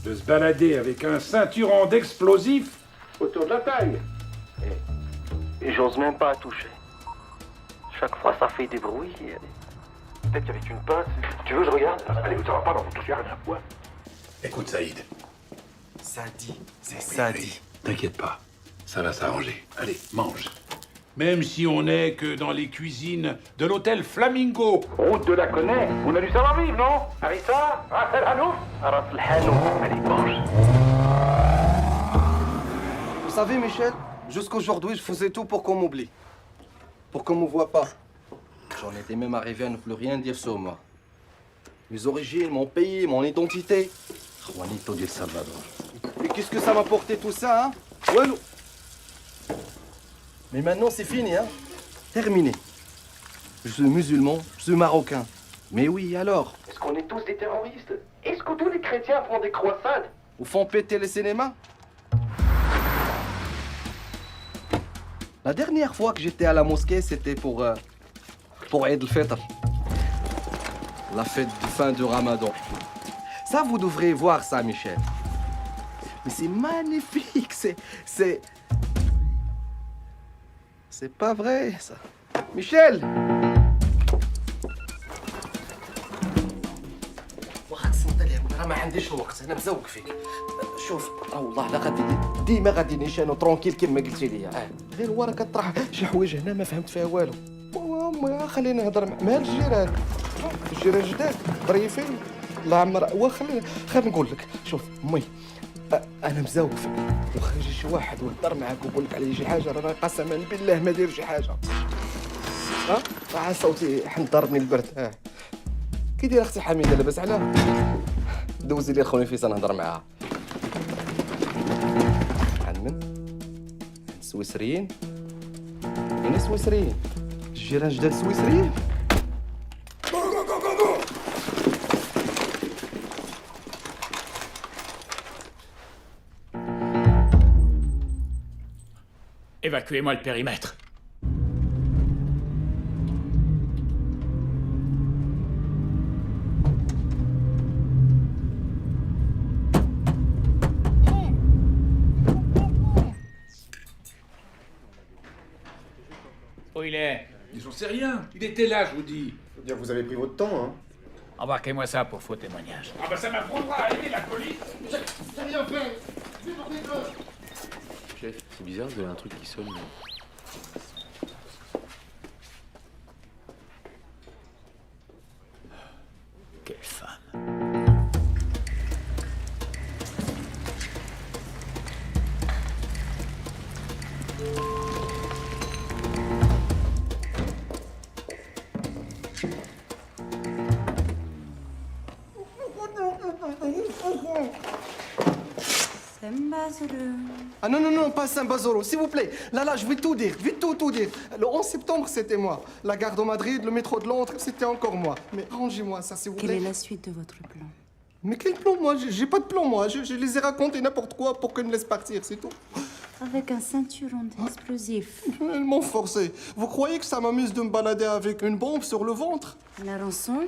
de se balader avec un ceinturon d'explosifs autour de la taille. Et j'ose même pas toucher. Chaque fois, ça fait des bruits. Peut-être qu'avec une pince... Tu veux, je regarde? Allez, ça va pas dans ton dossier, rien à voir. Écoute, Saïd. Sadi, c'est Oui, Sadi. oui, t'inquiète pas, ça va s'arranger. Allez, mange. Même si on n'est que dans les cuisines de l'hôtel Flamingo. Route de la Connaît. On a du savoir-vivre, non? Harissa? Ras el Hanouf? Ras el Hanouf. Allez, mange. Vous savez, Michel, jusqu'aujourd'hui, je faisais tout pour qu'on m'oublie. Pour qu'on me voit pas. J'en étais même arrivé à ne plus rien dire sur moi. Mes origines, mon pays, mon identité. Juanito del Salvador. Et qu'est-ce que ça m'a apporté tout ça, hein? Ouais, non. Mais maintenant, c'est fini, hein? Terminé. Je suis musulman, je suis marocain. Mais oui, alors? Est-ce qu'on est tous des terroristes? Est-ce que tous les chrétiens font des croisades? Ou font péter les cinémas? La dernière fois que j'étais à la mosquée, c'était pour Eid al-Fitr. La fête de fin du Ramadan. Ça, vous devrez voir ça, Michel. Mais c'est magnifique, c'est pas vrai, ça. Michel! واخا تصنت لي راه ما عنديش الوقت انا مزوق فيك شوف والله لا غادي ديما غادي نيشان ترونكيل كما قلتي لي غير هو راه كطرح شي حوايج هنا ما فهمت فيها والو خليني نهضر مع الجيران جداد ظريفين الله عمر خلينا نقول لك شوف مي انا مزوق فيك واخا يجي شي واحد ويهضر معاك ويقول لك عليه شي حاجه راه قسما بالله ما داير شي حاجه راه صوتي حن ضربني البرد كي داير اختي حميده لاباس عليها دوزي لي خويا فيصل نهضر معاها عن من سويسريين يعني سويسريين الجيران جداد سويسريين Évacuez-moi le périmètre. Où il est? J'en sais rien. Il était là, je vous dis. Faut dire, vous avez pris votre temps, hein. Embarquez-moi ça pour faux témoignage. Ah bah ça m'apprendra à aider la police. J'ai rien fait. Chef, c'est bizarre, vous avez un truc qui sonne. Quelle femme. Ah non, non, non, pas Saint-Bazoro, s'il vous plaît. Là, je vais tout dire, vite tout dire. Le 11 septembre, c'était moi. La gare de Madrid, le métro de Londres, c'était encore moi. Mais rangez-moi ça, s'il vous plaît. Quelle est la suite de votre plan? Mais quel plan, moi? J'ai pas de plan, moi. Je les ai racontés n'importe quoi pour qu'ils me laissent partir, c'est tout. Avec un ceinturon d'explosifs. Ils m'ont forcé. Vous croyez que ça m'amuse de me balader avec une bombe sur le ventre? La rançon?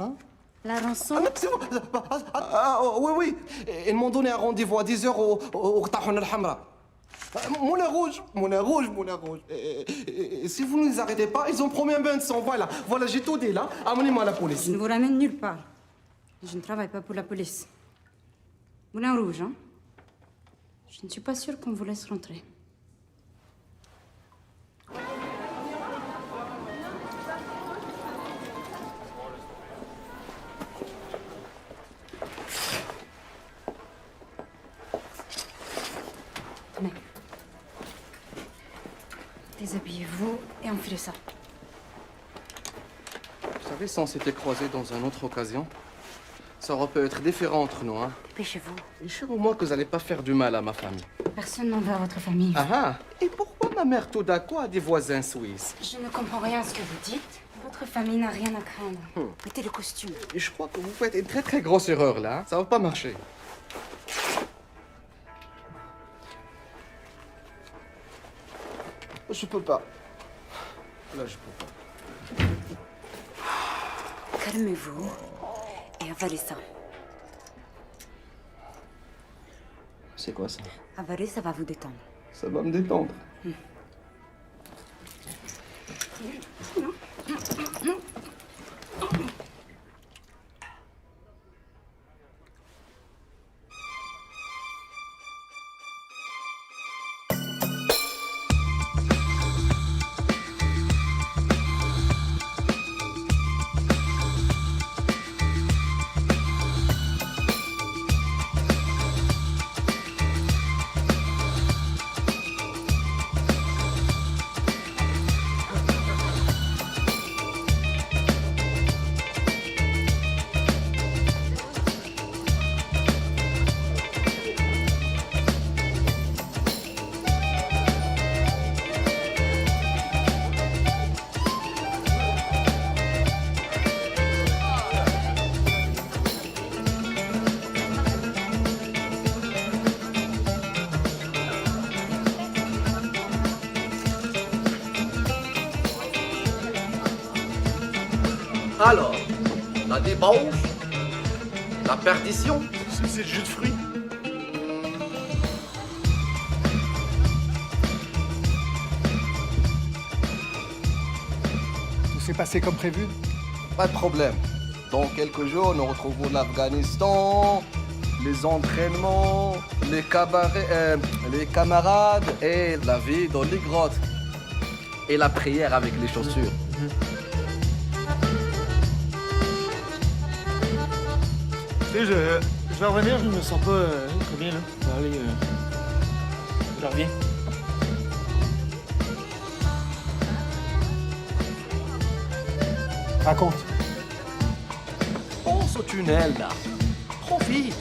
Hein? La rançon? Oui, oui. Ils m'ont donné un rendez-vous à 10h au Tahon al-Hamra. Moulin rouge. Et si vous ne les arrêtez pas, ils ont promis un bain de sang. Voilà, j'ai tout dit là. Amenez-moi à la police. Je ne vous ramène nulle part. Je ne travaille pas pour la police. Moulin rouge, hein? Je ne suis pas sûre qu'on vous laisse rentrer. Déshabillez-vous et enfilez ça. Vous savez, si on s'était croisés dans une autre occasion, ça aurait pu être différent entre nous, hein. Dépêchez-vous. Et sûr au moins que vous n'allez pas faire du mal à ma famille. Personne n'en veut à votre famille. Ah ah. Et pourquoi ma mère tout d'un coup a des voisins suisses? Je ne comprends rien à ce que vous dites. Votre famille n'a rien à craindre. Mettez le costume. Et je crois que vous faites une très très grosse erreur là. Ça va pas marcher. Je peux pas. Là, je peux pas. Calmez-vous et avalez ça. C'est quoi ça? Avaler, ça va vous détendre. Ça va me détendre. Alors, la débauche, la perdition. C'est le jus de fruits. Tout s'est passé comme prévu? Pas de problème. Dans quelques jours, nous retrouvons l'Afghanistan, les entraînements, les cabarets, les camarades et la vie dans les grottes. Et la prière avec les chaussures. Tu sais, je vais revenir, je me sens pas très bien là. Allez, je reviens. Raconte. Pense au tunnel là. Profite.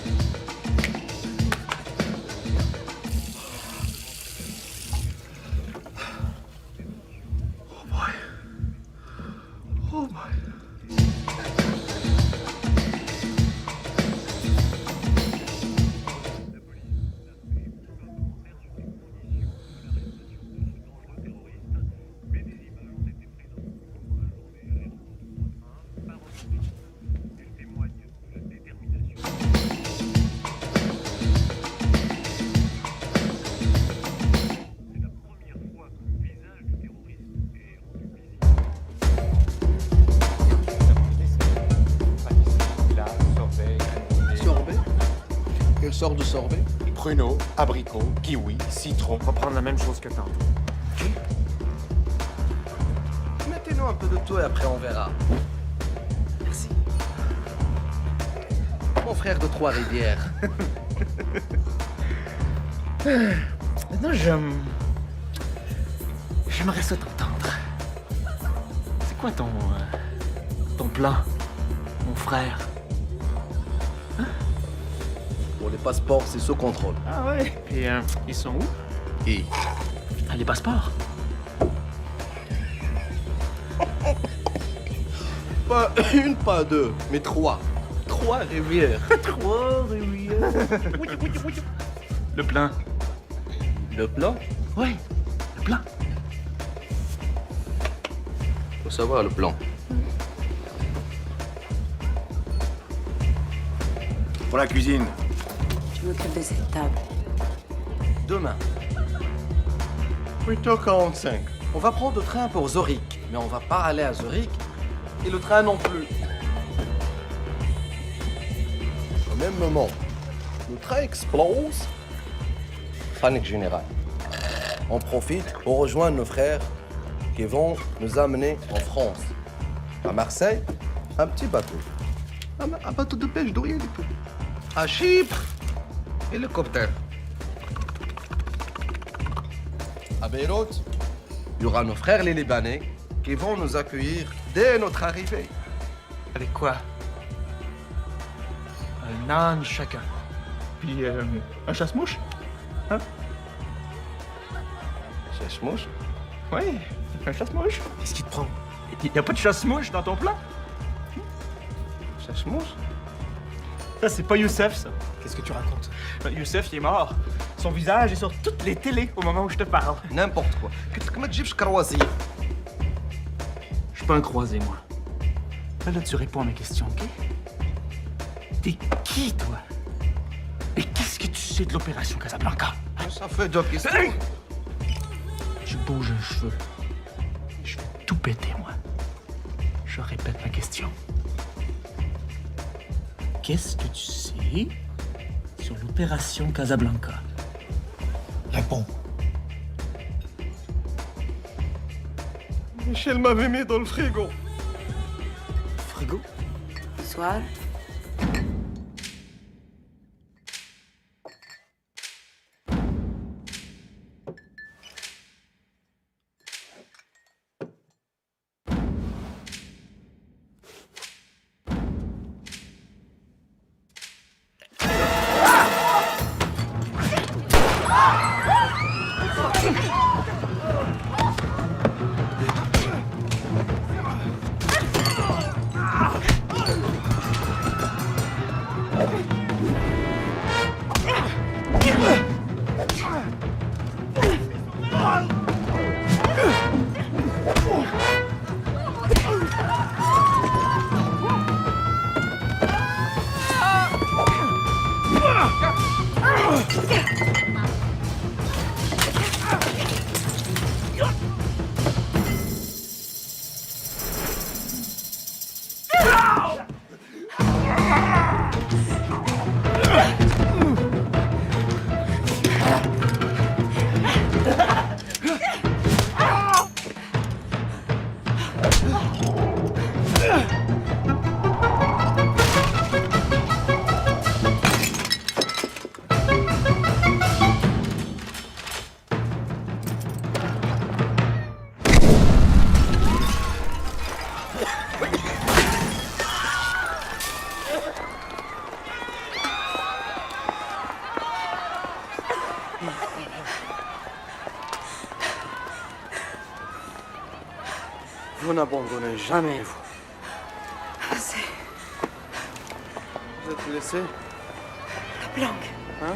Oh boy. Sorbet? Quelle sorte de sorbet? Pruneau, abricot, kiwi, citron. On va prendre la même chose que tantôt. Mettez-nous un peu de tout et après on verra. Merci. Mon frère de Trois-Rivières. Maintenant, j'aimerais ça t'entendre. C'est quoi ton plan, mon frère? Pour les passeports, c'est sous contrôle. Ah ouais? Et ils sont où? Et Ah, les passeports? pas une, pas deux, mais trois. Trois rivières. Trois rivières. Le plan? Le plan? Ouais, le plan. Faut savoir le plan. Pour la cuisine. Je m'occupe de cette table. Demain. 8h45. On va prendre le train pour Zurich, mais on va pas aller à Zurich. Et le train non plus. Au même moment, le train explose. Panique générale. On profite pour rejoindre nos frères qui vont nous amener en France. À Marseille, un petit bateau. Un bateau de pêche d'Orient. À Chypre, hélicoptère. À Beyrouth, Il y aura nos frères les Libanais qui vont nous accueillir dès notre arrivée. Avec quoi? Un âne chacun. Puis un chasse-mouche? Hein? Chasse-mouche? Oui, un chasse-mouche. Qu'est-ce qui te prend? Il n'y a pas de chasse-mouche dans ton plan? Chasse-mouche? Ça, c'est pas Youssef, ça. Qu'est-ce que tu racontes? Youssef, il est mort. Son visage est sur toutes les télés au moment où je te parle. N'importe quoi. Qu'est-ce que tu dis, croisé? Je suis pas un croisé, moi. Là, tu réponds à mes questions, OK? T'es qui, toi? Et qu'est-ce que tu sais de l'opération Casablanca? Ça fait deux questions. Hey! Tu bouges un cheveu. Je vais tout péter, moi. Je répète ma question. Qu'est-ce que tu sais sur l'opération Casablanca? Réponds. Michel m'avait mis dans le frigo. Frigo? Soir. Vous n'abandonnez jamais, vous. Assez. Vous êtes laissé? La planque. Hein?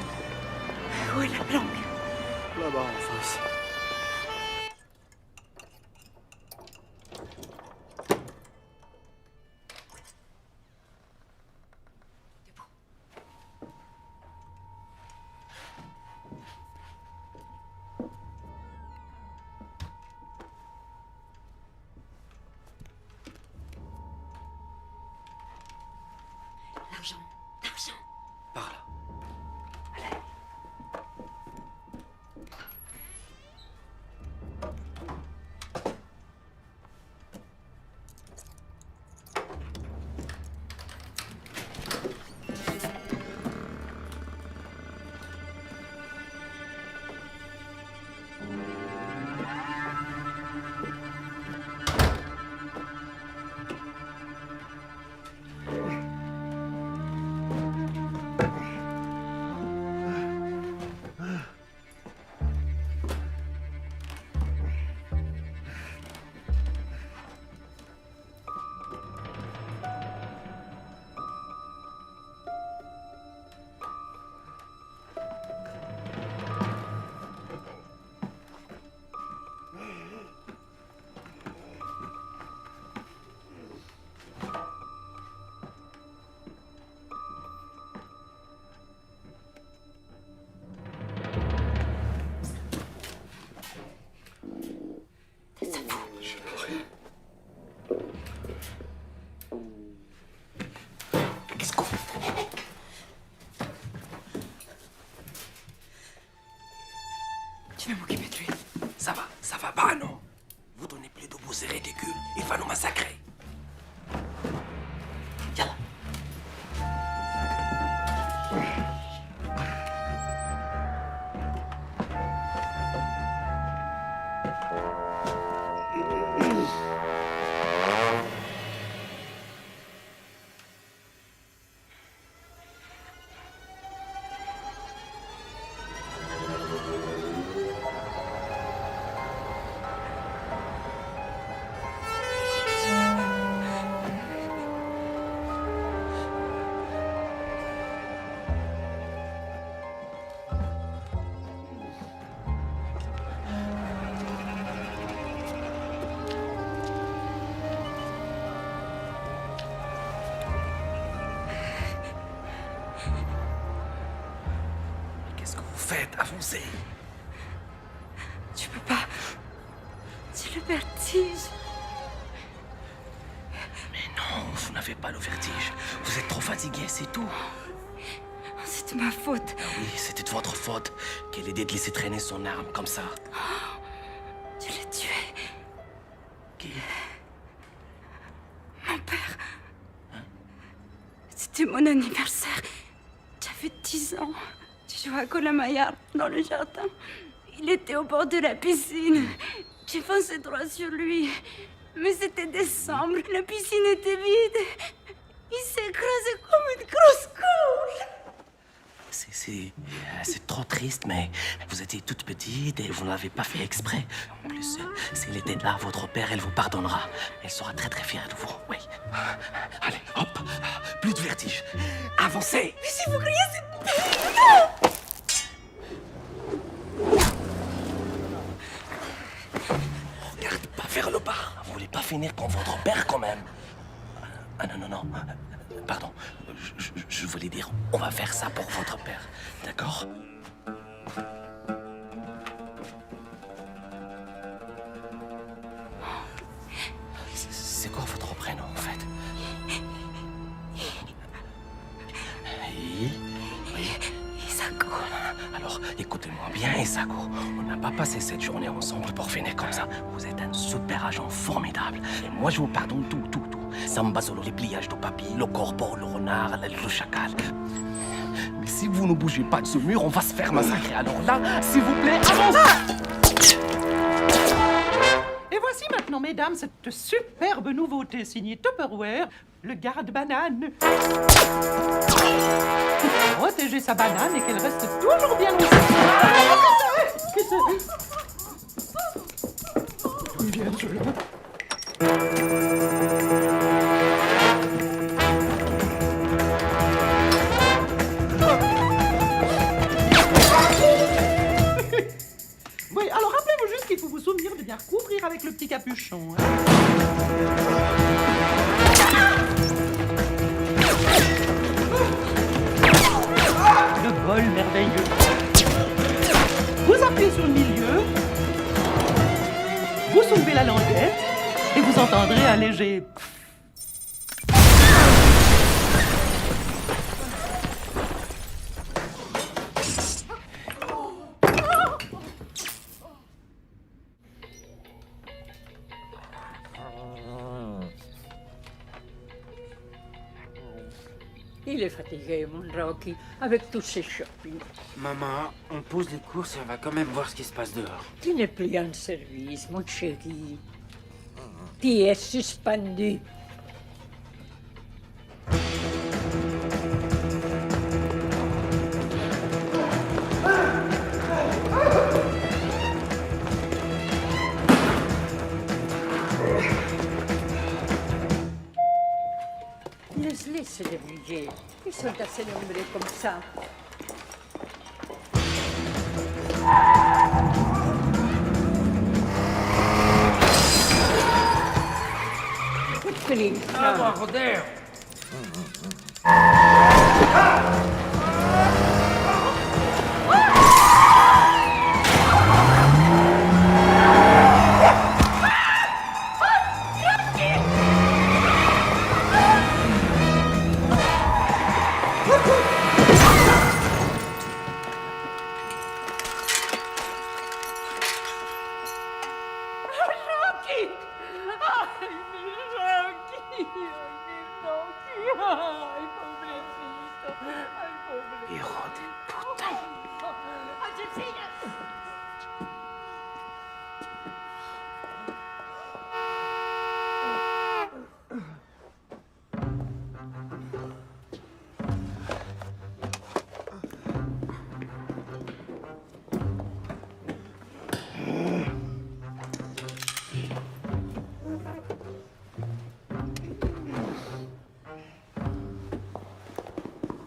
Où est la planque? Là-bas, en face. L'argent. L'argent. Par là. Tu vas m'occuper de lui. Ça va pas, non? Vous donnez plus de vous, c'est ridicule. Il va nous massacrer. Yallah. faites? Avancez. Tu peux pas. C'est le vertige. Mais non, vous n'avez pas le vertige. Vous êtes trop fatigué, c'est tout. C'est de ma faute. Oui, c'était de votre faute. Quelle idée de laisser traîner son arme comme ça. Tu l'as tué. Qui? Mon père. C'était mon anniversaire. J'avais 10 ans. Je jouais à Colamaillard dans le jardin. Il était au bord de la piscine. J'ai foncé droit sur lui. Mais c'était décembre. La piscine était vide. Il s'est écrasé comme une grosse couche. C'est trop triste, mais vous étiez toute petite et vous ne l'avez pas fait exprès. En plus, s'il était là, votre père, elle vous pardonnera. Elle sera très très fière de vous, oui. Allez, hop, plus de vertige. Avancez. Mais si vous criez, c'est... Regarde pas vers le bas. Vous voulez pas finir comme votre père, quand même. Ah non. Pardon. Je voulais dire, on va faire ça pour votre père. D'accord? C'est quoi votre prénom, en fait? Isako. Alors, écoutez-moi bien, Isako. On n'a pas passé cette journée ensemble pour finir comme ça. Vous êtes un super agent formidable. Et moi, je vous pardonne tout. Samba solo, les pliages de papier, le corbeau, le renard, le chacal. Mais si vous ne bougez pas de ce mur, on va se faire massacrer. Alors là, s'il vous plaît, avancez! Et voici maintenant, mesdames, cette superbe nouveauté signée Tupperware, le garde-banane. Pour protéger sa banane et qu'elle reste toujours bien aussi. Il vient celui-là. Oui, alors rappelez-vous juste qu'il faut vous souvenir de bien couvrir avec le petit capuchon. Hein. Le bol merveilleux. Vous appuyez sur le milieu, vous soulevez la languette et vous entendrez un léger... Il est fatigué, mon Rocky, avec tous ces shopping. Maman, on pose les courses et on va quand même voir ce qui se passe dehors. Tu n'es plus en service, mon chéri. Tu es suspendu. Laisse-les se débrouiller. Ils sont assez nombreux comme ça. Ah, joder.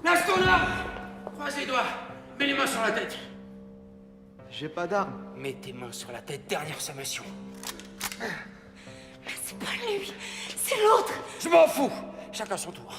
Lâche ton arme! Croise les doigts. Mets les mains sur la tête. J'ai pas d'arme. Mets tes mains sur la tête, dernière sommation. C'est pas lui, c'est l'autre. Je m'en fous. Chacun son tour.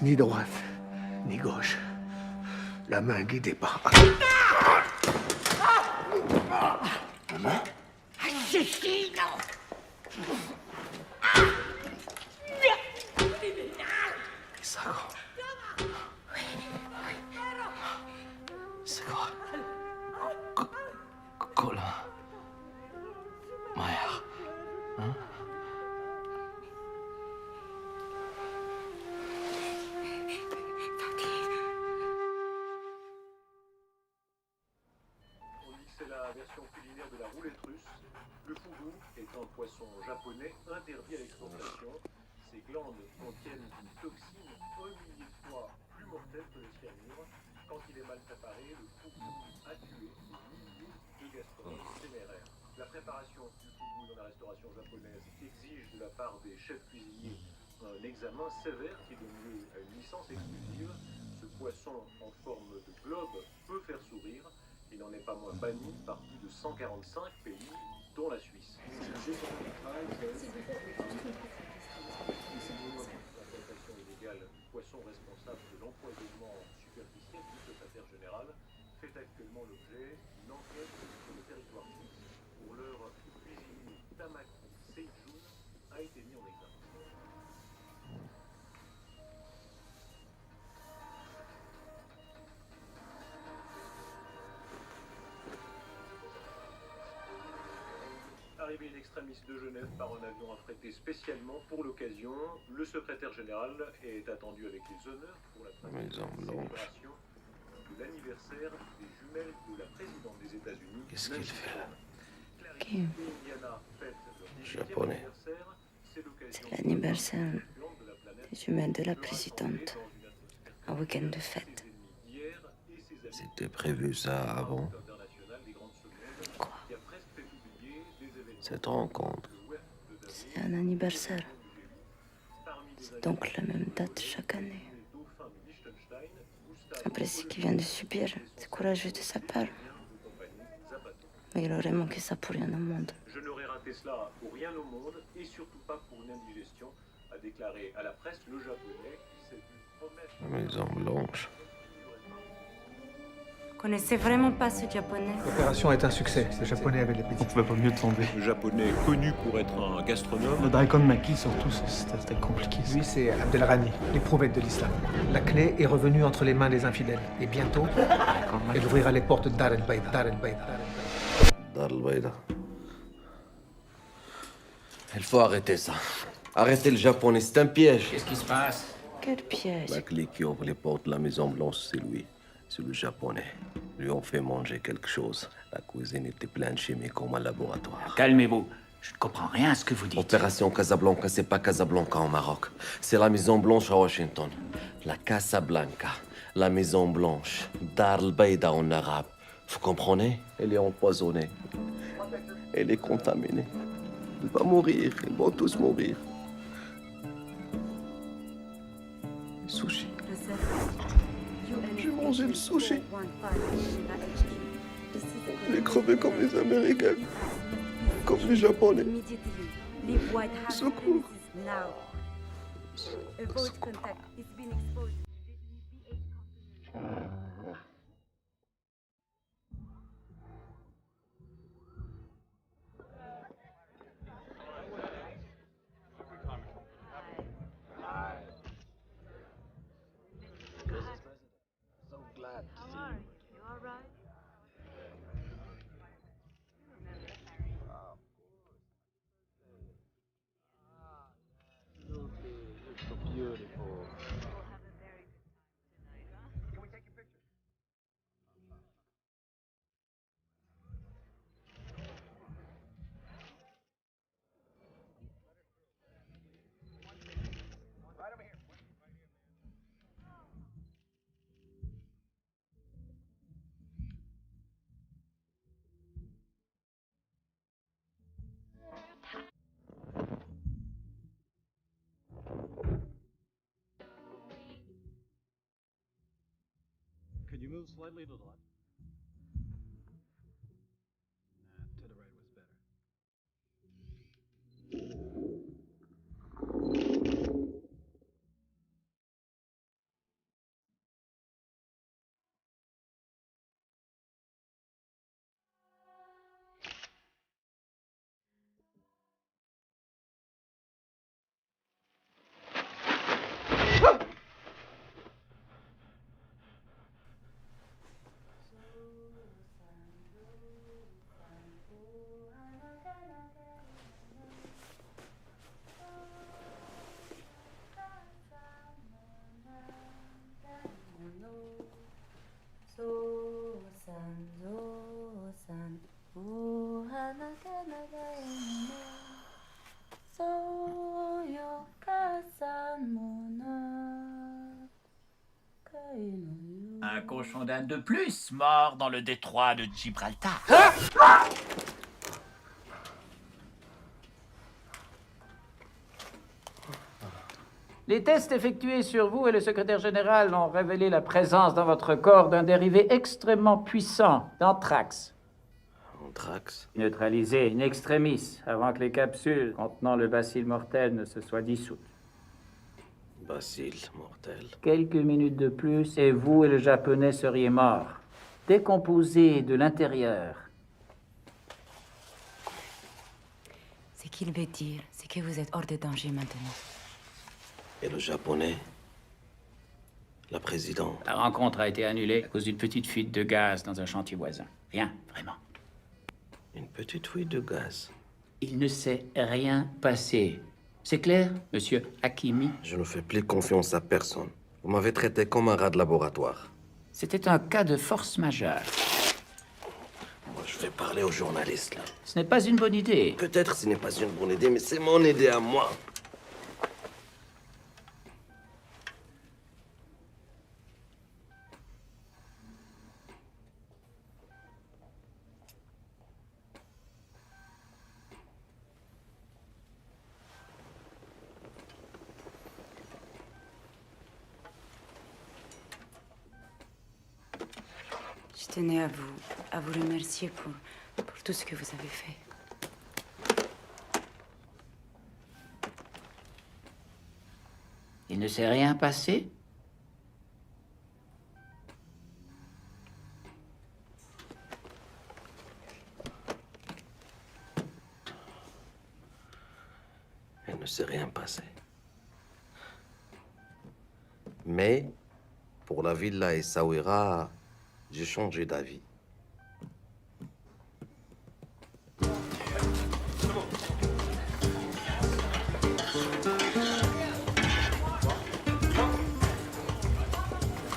Ni droite, ni gauche. La main guidée par... Maman? Assassino! Isago. Isago. Colin. Maya. Hein? On dit que c'est la version culinaire de la roulette russe. Le fugu est un poisson japonais interdit à l'exportation. Ses glandes contiennent une toxine 1 millier de fois plus mortelle que le cyanure. Quand il est mal préparé, le fugu a tué des milliers de gastronomes téméraires. La préparation du fugu dans la restauration japonaise exige de la part des chefs cuisiniers un examen sévère qui donne lieu à une licence exclusive. Ce poisson en forme de globe peut faire sourire. Il n'en est pas moins banni par plus de 145 pays, dont la Suisse. L'exploitation illégale du poisson responsable de l'empoisonnement superficiel du secrétaire général fait actuellement l'objet d'une enquête sur le territoire suisse. Pour l'heure, le cuisinier Tamaki Seijun a été mis en examen. Arrivé in extremis de Genève par un avion affrété spécialement pour l'occasion, le secrétaire général est attendu avec les honneurs pour la célébration de l'anniversaire des jumelles de la présidente des États-Unis. Qu'est-ce qu'il fait là? Kim. Japonais. C'est l'anniversaire des jumelles de la présidente. Un week-end de fête. C'était prévu ça avant? Quoi? Cette rencontre. C'est un anniversaire. C'est donc la même date chaque année. Après ce qu'il vient de subir, c'est courageux de sa part. Mais il aurait manqué ça pour rien au monde. Je n'aurais raté cela pour rien au monde et surtout pas pour une indigestion, a déclaré à la presse le japonais qui s'est vu promettre. La Maison Blanche. Vous connaissez vraiment pas ce japonais? L'opération est un succès. Ce japonais avait l'appétit. On pouvait pas mieux tomber. Le japonais connu pour être un gastronome. Le daikon maki surtout, c'était compliqué. Lui, c'est Abdelrani, l'éprouvette de l'islam. La clé est revenue entre les mains des infidèles. Et bientôt, elle ouvrira les portes de Dar el-Baïda. Dar el-Baïda. Dar el-Baïda. Il faut arrêter ça. Arrêtez le japonais, c'est un piège. Qu'est-ce qui se passe? Quel piège? La clé qui ouvre les portes de la Maison Blanche, c'est lui. C'est le japonais. Lui ont fait manger quelque chose. La cuisine était pleine de chimie comme un laboratoire. Calmez-vous. Je ne comprends rien à ce que vous dites. Opération Casablanca, c'est pas Casablanca au Maroc. C'est la Maison Blanche à Washington. La Casablanca, la Maison Blanche, Dar el-Baïda en arabe. Vous comprenez? Elle est empoisonnée. Elle est contaminée. Elle va mourir. Ils vont tous mourir. Sushi. J'ai mangé le sushi. J'ai crevé comme les Américains. Comme les Japonais. Secours. Could you move slightly to the left? Un cochon d'Inde de plus mort dans le détroit de Gibraltar. Les tests effectués sur vous et le secrétaire général ont révélé la présence dans votre corps d'un dérivé extrêmement puissant d'anthrax. Anthrax? Neutralisé in extremis avant que les capsules contenant le bacille mortel ne se soient dissoutes. Bacille mortel. Quelques minutes de plus et vous et le japonais seriez morts, décomposés de l'intérieur. Ce qu'il veut dire, c'est que vous êtes hors de danger maintenant. Et le japonais? La présidente? La rencontre a été annulée à cause d'une petite fuite de gaz dans un chantier voisin. Rien, vraiment. Une petite fuite de gaz? Il ne s'est rien passé. C'est clair, monsieur Hakimi? Je ne fais plus confiance à personne. Vous m'avez traité comme un rat de laboratoire. C'était un cas de force majeure. Moi, je vais parler aux journalistes, là. Ce n'est pas une bonne idée. Peut-être ce n'est pas une bonne idée, mais c'est mon idée à moi. Je tenais à vous remercier pour tout ce que vous avez fait. Il ne s'est rien passé? Il ne s'est rien passé. Mais, pour la villa Essaouira, j'ai changé d'avis.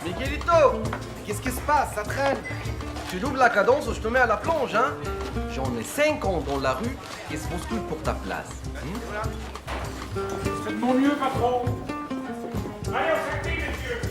Miguelito, qu'est-ce qui se passe? Ça traîne. Tu doubles la cadence ou je te mets à la plonge, hein? J'en ai 50 dans la rue qui se bousculent pour ta place. C'est de mon mieux, patron. Allez, on s'active, messieurs.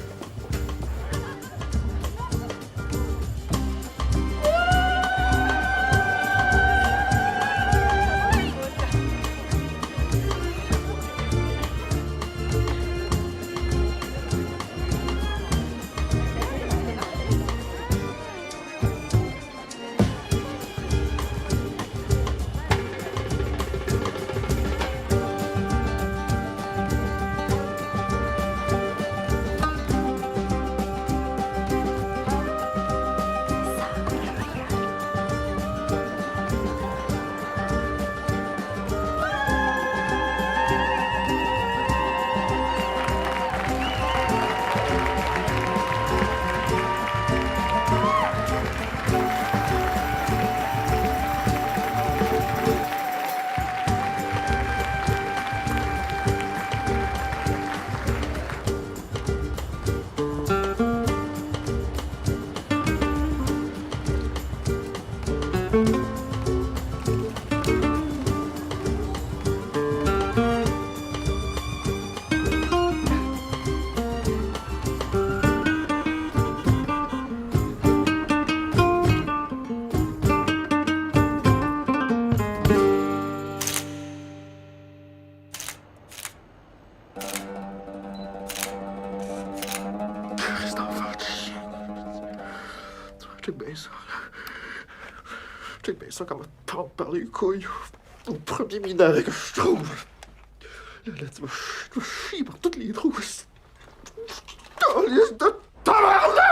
Check bien ça. Check bien ça comme me prendre par les couilles. Au premier minaret que je trouve. Là, tu vas chier par toutes les trous. Calice de tabarnak!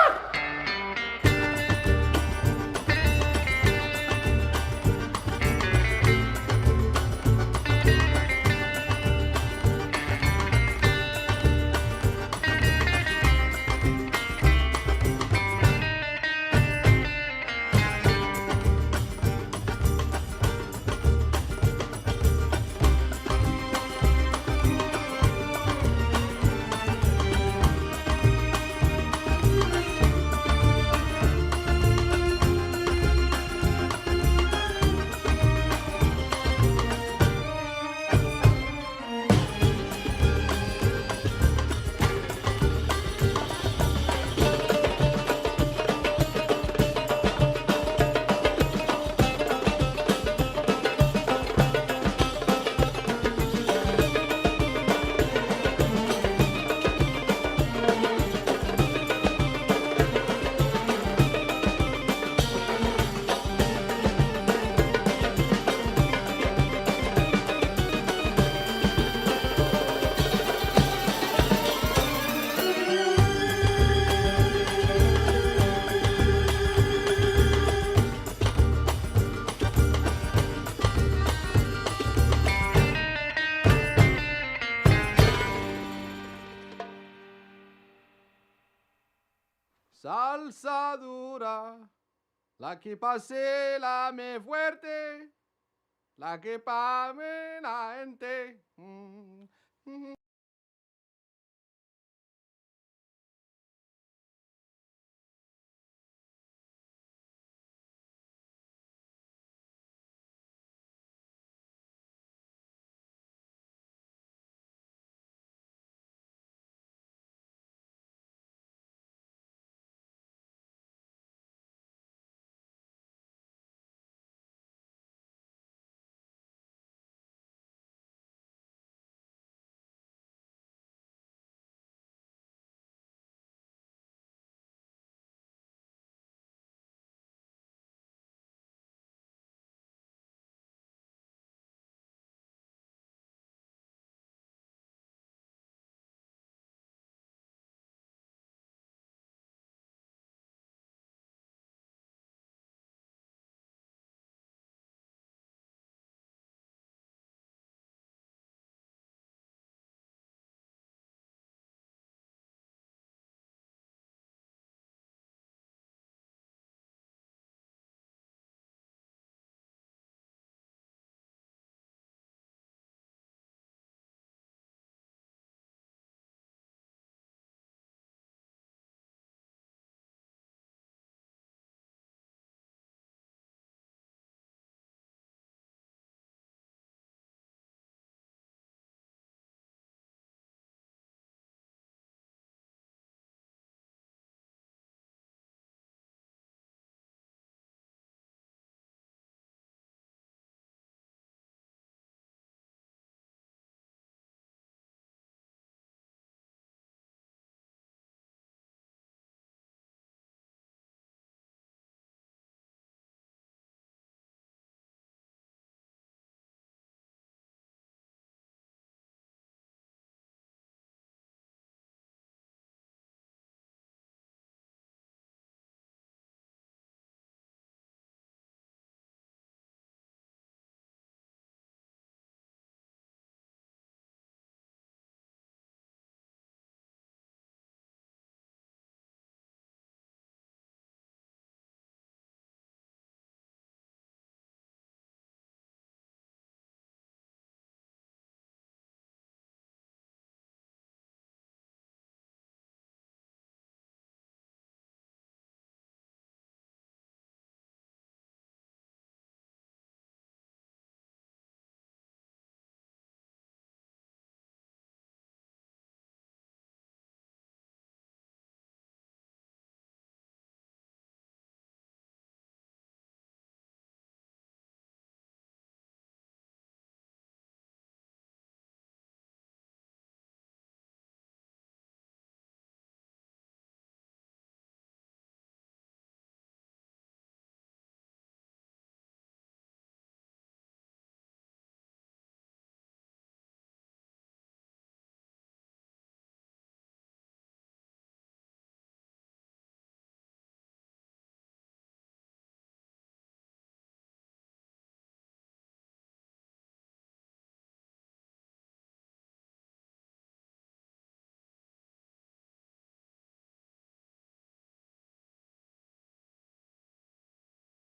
calzadura, la que pase la me fuerte, la que pame la gente.